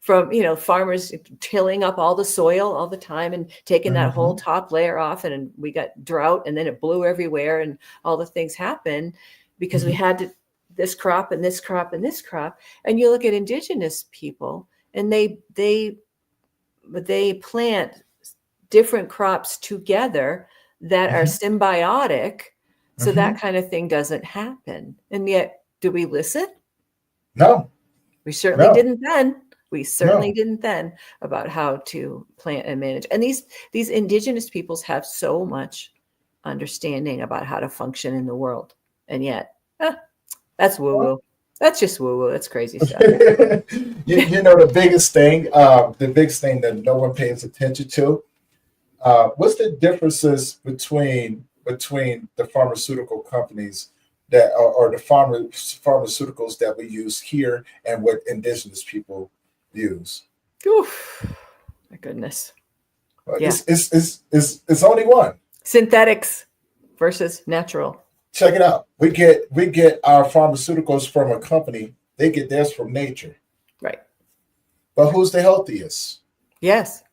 S2: from, farmers tilling up all the soil all the time and taking that whole top layer off, and we got drought, and then it blew everywhere, and all the things happened because we had this crop and this crop and this crop. And you look at indigenous people, and they plant different crops together that are symbiotic, so that kind of thing doesn't happen. And yet, do we listen?
S1: No.
S2: We certainly didn't then. We certainly
S1: No.
S2: didn't then about how to plant and manage. And these indigenous peoples have so much understanding about how to function in the world. And yet, that's woo-woo. That's just woo-woo. That's crazy stuff.
S1: The biggest thing that no one pays attention to, what's the differences between the pharmaceutical companies that or the pharmaceuticals that we use here and what indigenous people use?
S2: Oof, my goodness. Yeah.
S1: It's only one.
S2: Synthetics versus natural.
S1: Check it out. We get our pharmaceuticals from a company. They get theirs from nature.
S2: Right.
S1: But who's the healthiest?
S2: Yes.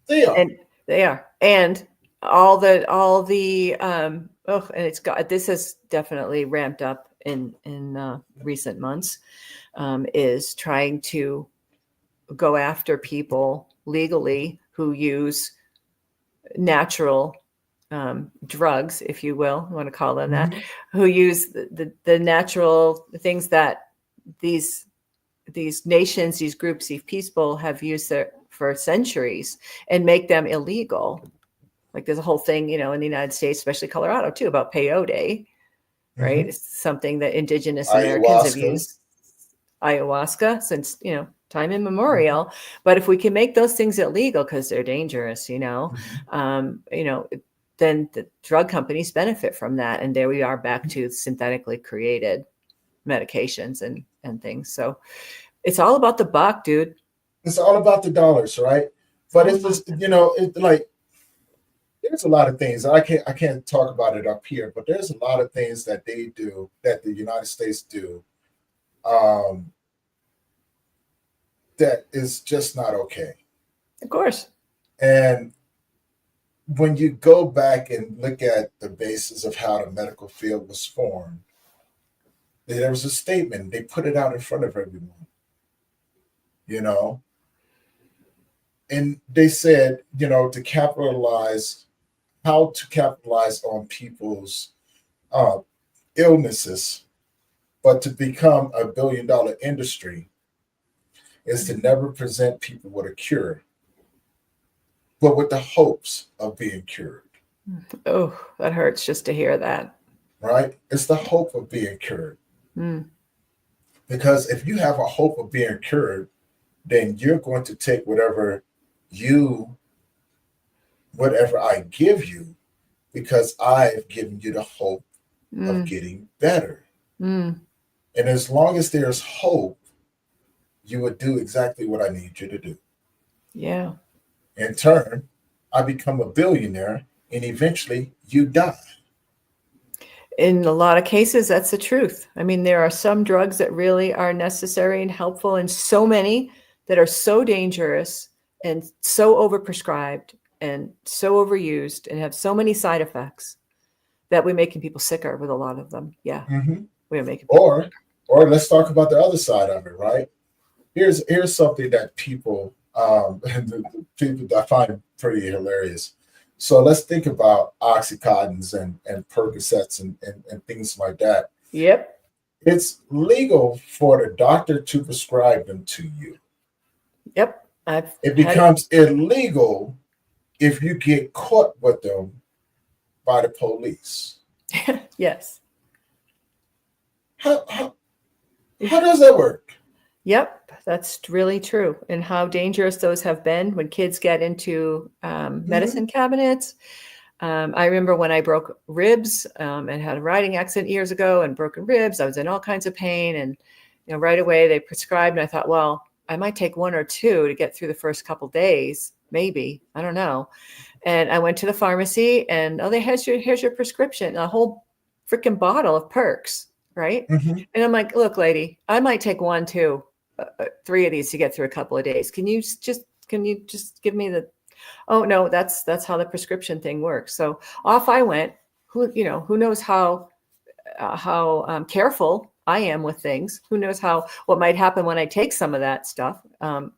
S1: They are.
S2: And they are. And all the and this has definitely ramped up in recent months, is trying to go after people legally who use natural drugs, if you will, you want to call them that, who use the natural things that these nations, these groups, these people have used for centuries, and make them illegal. Like there's a whole thing, in the United States, especially Colorado too, about peyote, right? It's something that indigenous Americans have used, ayahuasca, since, time immemorial. But if we can make those things illegal because they're dangerous, then the drug companies benefit from that. And there we are back to synthetically created medications and things. So it's all about the buck, dude.
S1: It's all about the dollars, right? But it's just, it's like, there's a lot of things. I can't talk about it up here, but there's a lot of things that they do, that the United States do, that is just not okay.
S2: Of course.
S1: And when you go back and look at the basis of how the medical field was formed, there was a statement. They put it out in front of everyone, and they said, how to capitalize on people's illnesses, but to become a billion-dollar industry is to never present people with a cure, but with the hopes of being cured.
S2: Oh, that hurts just to hear that.
S1: Right? It's the hope of being cured. Because if you have a hope of being cured, then you're going to take whatever I give you, because I've given you the hope of getting better. And as long as there's hope, you would do exactly what I need you to do.
S2: Yeah.
S1: In turn, I become a billionaire, and eventually you die.
S2: In a lot of cases, that's the truth. I mean, there are some drugs that really are necessary and helpful, and so many that are so dangerous and so overprescribed and so overused and have so many side effects that we're making people sicker with a lot of them. Yeah. We're making people sicker.
S1: Or let's talk about the other side of it, right? Here's something that people I find pretty hilarious. So let's think about Oxycontins and Percocets and things like that.
S2: Yep.
S1: It's legal for the doctor to prescribe them to you.
S2: Yep.
S1: It becomes illegal if you get caught with them by the police.
S2: Yes.
S1: How How does that work?
S2: Yep, that's really true. And how dangerous those have been when kids get into
S1: Hmm.
S2: medicine cabinets. I remember when I broke ribs and had a riding accident years ago and broken ribs. I was in all kinds of pain, and right away they prescribed. And I thought, well, I might take one or two to get through the first couple days, maybe. I don't know. And I went to the pharmacy, and oh, here's your prescription, a whole freaking bottle of perks, right?
S1: Hmm.
S2: And I'm like, look, lady, I might take one, two, three of these to get through a couple of days. Can you just give me the? Oh no, that's how the prescription thing works. So off I went. Who knows how careful I am with things. Who knows what might happen when I take some of that stuff. And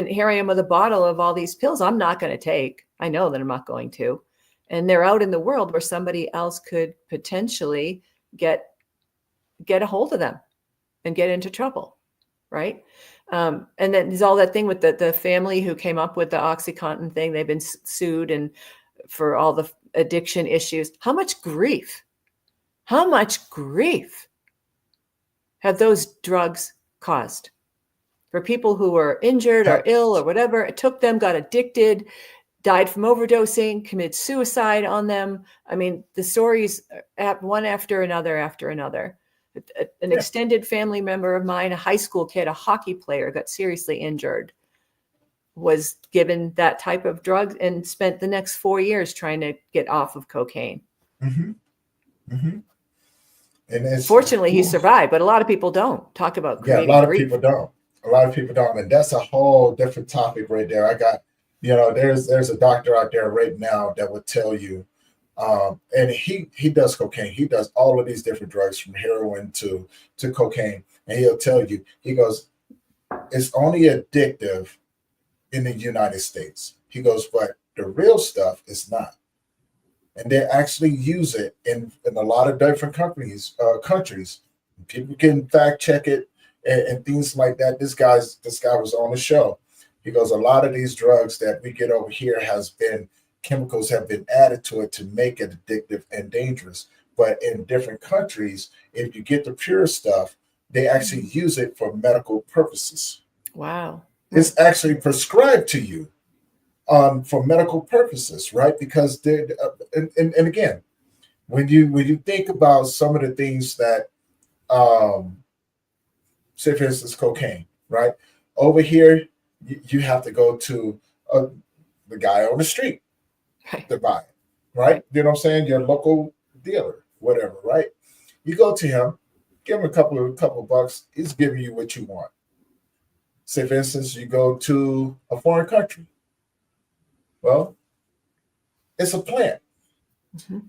S2: here I am with a bottle of all these pills I'm not going to take. I know that I'm not going to. And they're out in the world where somebody else could potentially get a hold of them and get into trouble, right? And then there's all that thing with the family who came up with the OxyContin thing. They've been sued and for all the addiction issues. How much grief have those drugs caused for people who were injured or ill or whatever? It took them, got addicted, died from overdosing, committed suicide on them. I mean, the stories one after another after another. An
S1: Yeah.
S2: extended family member of mine, a high school kid, a hockey player, got seriously injured, was given that type of drug and spent the next 4 years trying to get off of cocaine.
S1: Hmm. Hmm. And it's,
S2: Fortunately, he survived, but a lot of people don't talk about
S1: yeah, a
S2: creating
S1: lot of
S2: grief.
S1: people don't. A lot of people don't, and that's a whole different topic right there. I got, there's a doctor out there right now that would tell you, and he does cocaine. He does all of these different drugs from heroin to cocaine, and he'll tell you, he goes, it's only addictive in the United States. He goes, but the real stuff is not. And they actually use it in a lot of different countries. People can fact check it and things like that. This guy was on the show. He goes, a lot of these drugs that we get over here chemicals have been added to it to make it addictive and dangerous. But in different countries, if you get the pure stuff, they actually use it for medical purposes.
S2: Wow.
S1: It's actually prescribed to you for medical purposes, right? Because and again, when you think about some of the things that, um, say for instance, cocaine, right? Over here, you have to go to the guy on the street
S2: Right.
S1: to buy it, right?
S2: Right.
S1: You know what I'm saying? Your local dealer, whatever, right? You go to him, give him a couple of bucks. He's giving you what you want. Say for instance, you go to a foreign country. Well, it's a plant.
S2: Mhm.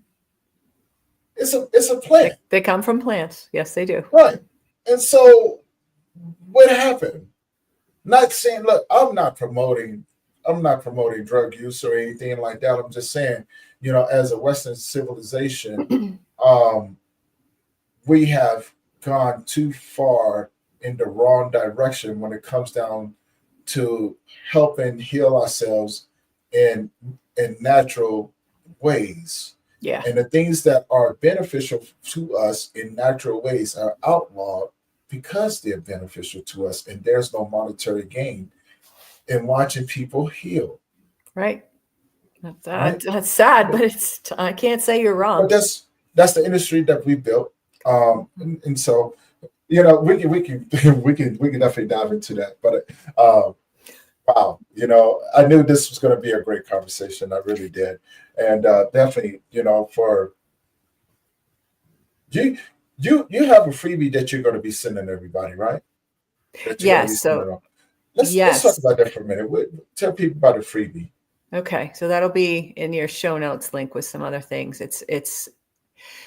S1: It's a plant,
S2: They come from plants. Yes, they do.
S1: right? And so, what happened? Not saying, look, I'm not promoting drug use or anything like that. I'm just saying, as a Western civilization, um, we have gone too far in the wrong direction when it comes down to helping heal ourselves in natural ways.
S2: Yeah.
S1: And the things that are beneficial to us in natural ways are outlawed because they're beneficial to us, and there's no monetary gain in watching people heal.
S2: Right.
S1: Right?
S2: That's sad, but I can't say you're
S1: But
S2: wrong.
S1: that's the industry that we built. And so we can we can definitely dive into that. But wow, I knew this was going to be a great conversation. I really did, and definitely, for you, you have a freebie that you're going to be sending everybody, right? That you're going to be
S2: Yes.
S1: sending
S2: So
S1: them. Let's talk
S2: yes.
S1: about that for a minute. Tell people about the freebie.
S2: Okay. So that'll be in your show notes link with some other things. It's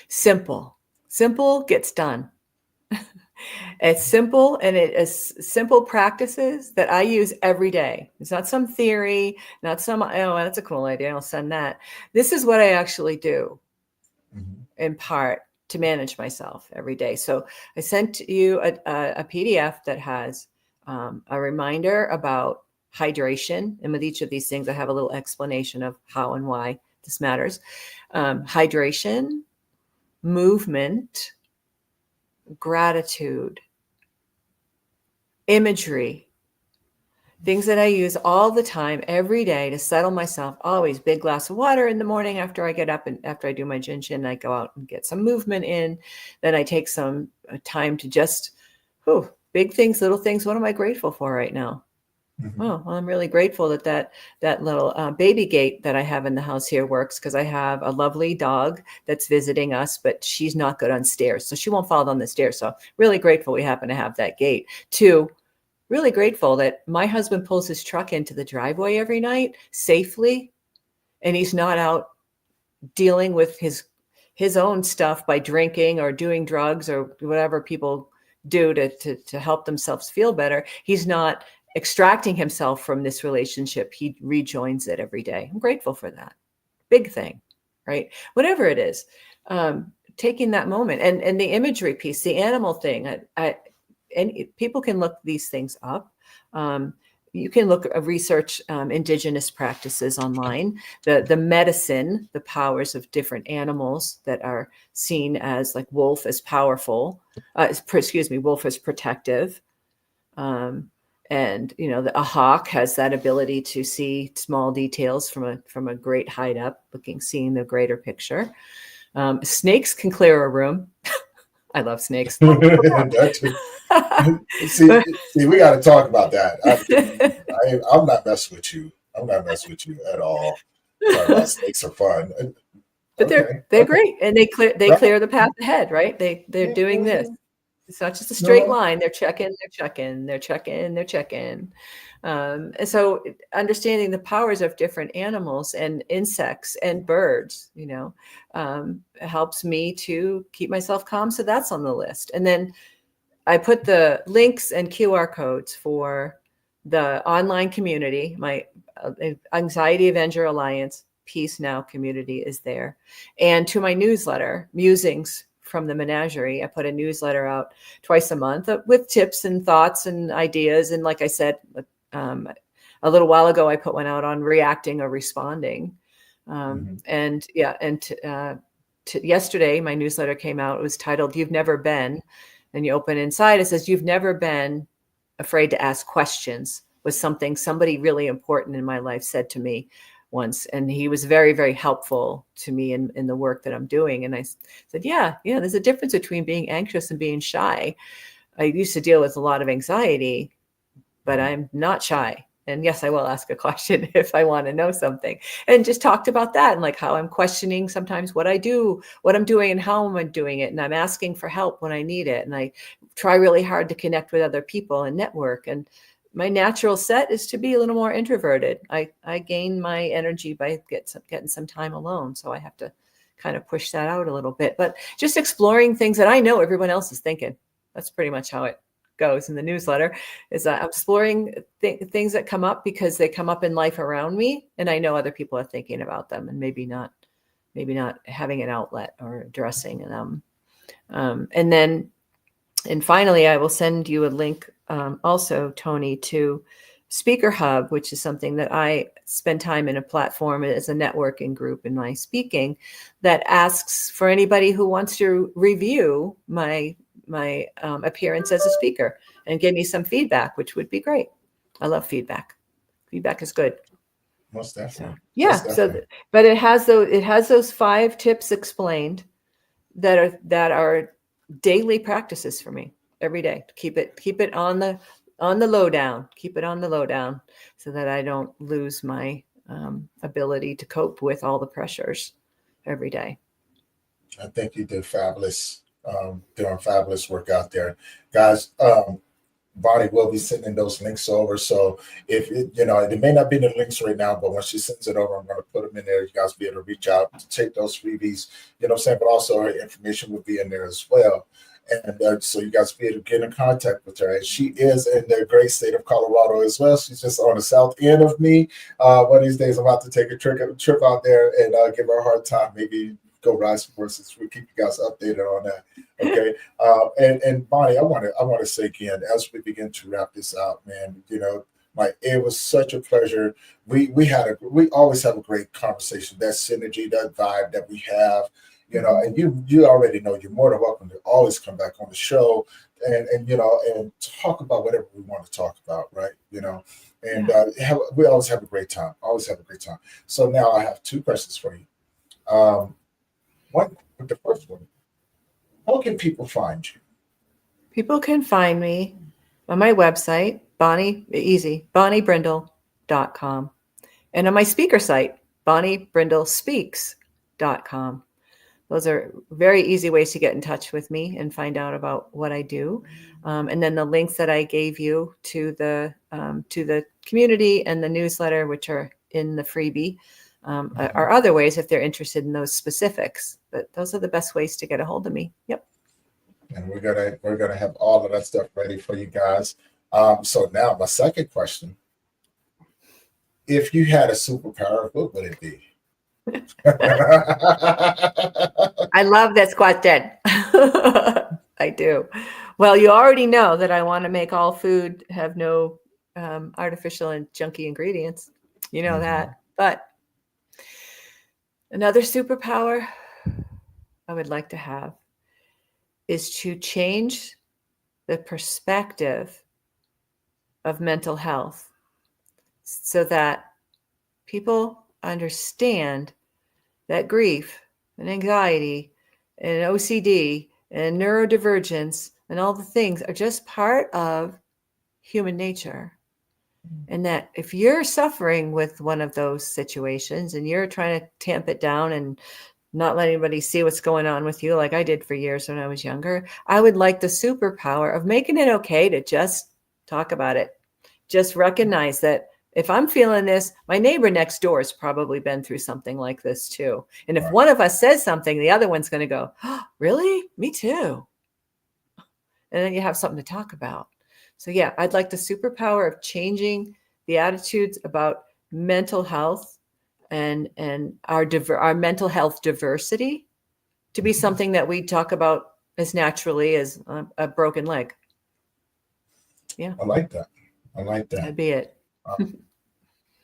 S2: simple. Simple gets done. It's simple, and it is simple practices that I use every day. It's not some theory, not some, oh, that's a cool idea, I'll send that. This is what I actually do
S1: Mhm.
S2: in part to manage myself every day. So I sent you a PDF that has a reminder about hydration. And with each of these things, I have a little explanation of how and why this matters. Hydration, movement, gratitude, imagery, things that I use all the time, every day to settle myself. Always big glass of water in the morning after I get up and after I do my Jinshin, I go out and get some movement in. Then I take some time to just, big things, little things. What am I grateful for right now?
S1: Mm-hmm.
S2: Oh, well, I'm really grateful that little baby gate that I have in the house here works, because I have a lovely dog that's visiting us, but she's not good on stairs, so she won't fall down the stairs. So really grateful we happen to have that gate. Two, really grateful that my husband pulls his truck into the driveway every night safely, and he's not out dealing with his own stuff by drinking or doing drugs or whatever people do to help themselves feel better. He's not extracting himself from this relationship. He rejoins it every day. I'm grateful for that. Big thing, right? Whatever it is, taking that moment and the imagery piece, the animal thing. And people can look these things up. You can research indigenous practices online, the medicine, the powers of different animals that are seen as, like, wolf as powerful, wolf as protective. And a hawk has that ability to see small details from a great height up, seeing the greater picture. Snakes can clear a room. I love snakes.
S1: see, we got to talk about that. I'm not messing with you. I'm not messing with you at all. Talking about snakes are fun.
S2: But they're great, and they clear the path ahead, right? They're doing this. It's not just a straight line. They're checking. And so understanding the powers of different animals and insects and birds, helps me to keep myself calm. So that's on the list. And then I put the links and QR codes for the online community. My Anxiety Avenger Alliance Peace Now community is there. And to my newsletter, Musings from the Menagerie, I put a newsletter out twice a month with tips and thoughts and ideas. And like I said, a little while ago, I put one out on reacting or responding. And yesterday, my newsletter came out. It was titled, You've Never Been. And you open inside, it says, you've never been afraid to ask questions, was something somebody really important in my life said to me once. And he was very, very helpful to me in the work that I'm doing. And I said, yeah, there's a difference between being anxious and being shy. I used to deal with a lot of anxiety, but I'm not shy. And yes, I will ask a question if I want to know something, and just talked about that and like how I'm questioning sometimes what I do, what I'm doing and how I'm doing it. And I'm asking for help when I need it. And I try really hard to connect with other people and network. And my natural set is to be a little more introverted. I gain my energy by getting some time alone. So I have to kind of push that out a little bit, but just exploring things that I know everyone else is thinking. That's pretty much how it goes in the newsletter, is I'm exploring things that come up because they come up in life around me, and I know other people are thinking about them and maybe not having an outlet or addressing them. And finally, I will send you a link also, Tony, to Speaker Hub, which is something that I spend time in, a platform as a networking group in my speaking that asks for anybody who wants to review my appearance as a speaker and give me some feedback, which would be great. I love feedback. Feedback is good.
S1: Most definitely.
S2: So, yeah.
S1: Most definitely.
S2: But it has those 5 tips explained that are daily practices for me every day. Keep it on the lowdown. Keep it on the lowdown so that I don't lose my ability to cope with all the pressures every day.
S1: I think you did fabulous. Doing fabulous work out there, guys. Bonnie will be sending those links over. So if it may not be in the links right now, but when she sends it over, I'm going to put them in there. You guys will be able to reach out to take those freebies, what I'm saying? But also her information will be in there as well. And so you guys will be able to get in contact with her. And she is in the great state of Colorado as well. She's just on the south end of me. One of these days, I'm about to take a trip out there and give her a hard time. Maybe go ride some horses. We'll keep you guys updated on that. Okay. And Bonnie, I want to say again, as we begin to wrap this out, man, it was such a pleasure. We always have a great conversation. That synergy, that vibe that we have, and you already know you're more than welcome to always come back on the show and and talk about whatever we want to talk about, right? And we always have a great time. Always have a great time. So now I have two questions for you. Um, one, the first one, how can people find you?
S2: People can find me on my website, bonniebrindle.com, and on my speaker site, bonniebrindlespeaks.com. Those are very easy ways to get in touch with me and find out about what I do. And then the links that I gave you to the community and the newsletter, which are in the freebie, are other ways if they're interested in those specifics. But those are the best ways to get a hold of me. Yep.
S1: And we're gonna have all of that stuff ready for you guys. So now my second question: if you had a superpower, what would it be?
S2: I love that squat dead. I do. Well, you already know that I want to make all food have no artificial and junky ingredients. You know that. But another superpower I would like to have is to change the perspective of mental health so that people understand that grief and anxiety and OCD and neurodivergence and all the things are just part of human nature. And that if you're suffering with one of those situations and you're trying to tamp it down and not let anybody see what's going on with you, like I did for years when I was younger, I would like the superpower of making it okay to just talk about it. Just recognize that if I'm feeling this, my neighbor next door has probably been through something like this too. And if one of us says something, the other one's going to go, oh, really? Me too. And then you have something to talk about. So yeah, I'd like the superpower of changing the attitudes about mental health and our mental health diversity to be something that we talk about as naturally as a broken leg. Yeah.
S1: I like that.
S2: That'd be it.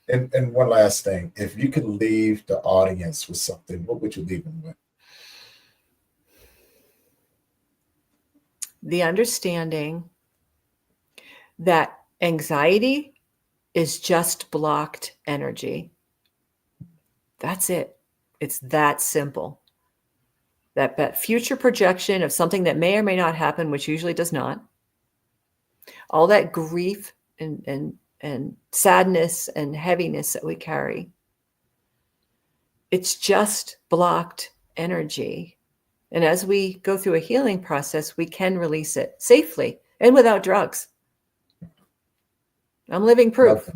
S1: And one last thing, if you could leave the audience with something, what would you leave them with?
S2: The understanding that anxiety is just blocked energy. That's it. It's that simple. That future projection of something that may or may not happen, which usually does not. All that grief and sadness and heaviness that we carry. It's just blocked energy. And as we go through a healing process, we can release it safely and without drugs. I'm living proof.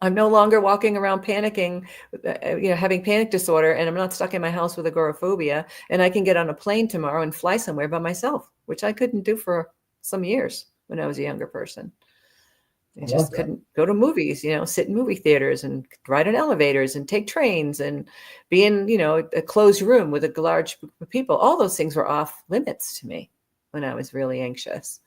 S2: I'm no longer walking around panicking, having panic disorder, and I'm not stuck in my house with agoraphobia. And I can get on a plane tomorrow and fly somewhere by myself, which I couldn't do for some years when I was a younger person. I just couldn't go to movies, sit in movie theaters and ride in elevators and take trains and be in, a closed room with a large group of people. All those things were off limits to me when I was really anxious.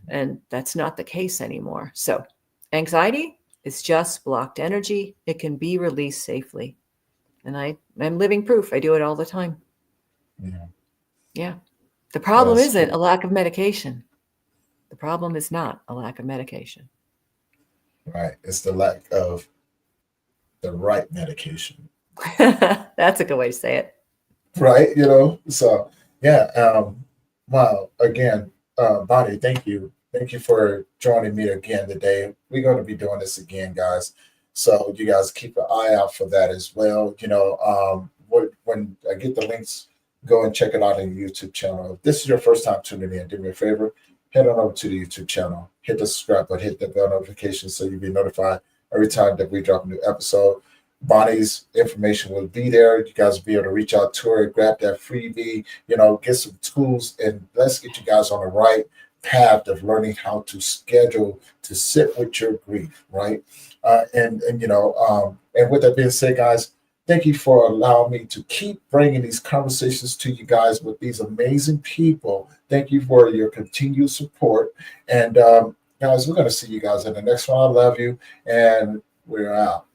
S2: And that's not the case anymore. So anxiety is just blocked energy. It can be released safely. And I'm living proof. I do it all the time. Yeah. The problem isn't a lack of medication. The problem is not a lack of medication.
S1: Right. It's the lack of the right medication.
S2: That's a good way to say it.
S1: Right. So yeah. Wow. Again, Bonnie, thank you. Thank you for joining me again today. We're going to be doing this again, guys. So you guys keep an eye out for that as well. When I get the links, go and check it out on the YouTube channel. If this is your first time tuning in, do me a favor, head on over to the YouTube channel, hit the subscribe button, hit the bell notification so you'll be notified every time that we drop a new episode. Bonnie's information will be there. You guys will be able to reach out to her, grab that freebie, get some tools, and let's get you guys on the right path of learning how to schedule to sit with your grief, right? And with that being said, guys, thank you for allowing me to keep bringing these conversations to you guys with these amazing people. Thank you for your continued support. And guys, we're going to see you guys in the next one. I love you, and we're out.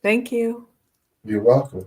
S2: Thank you.
S1: You're welcome.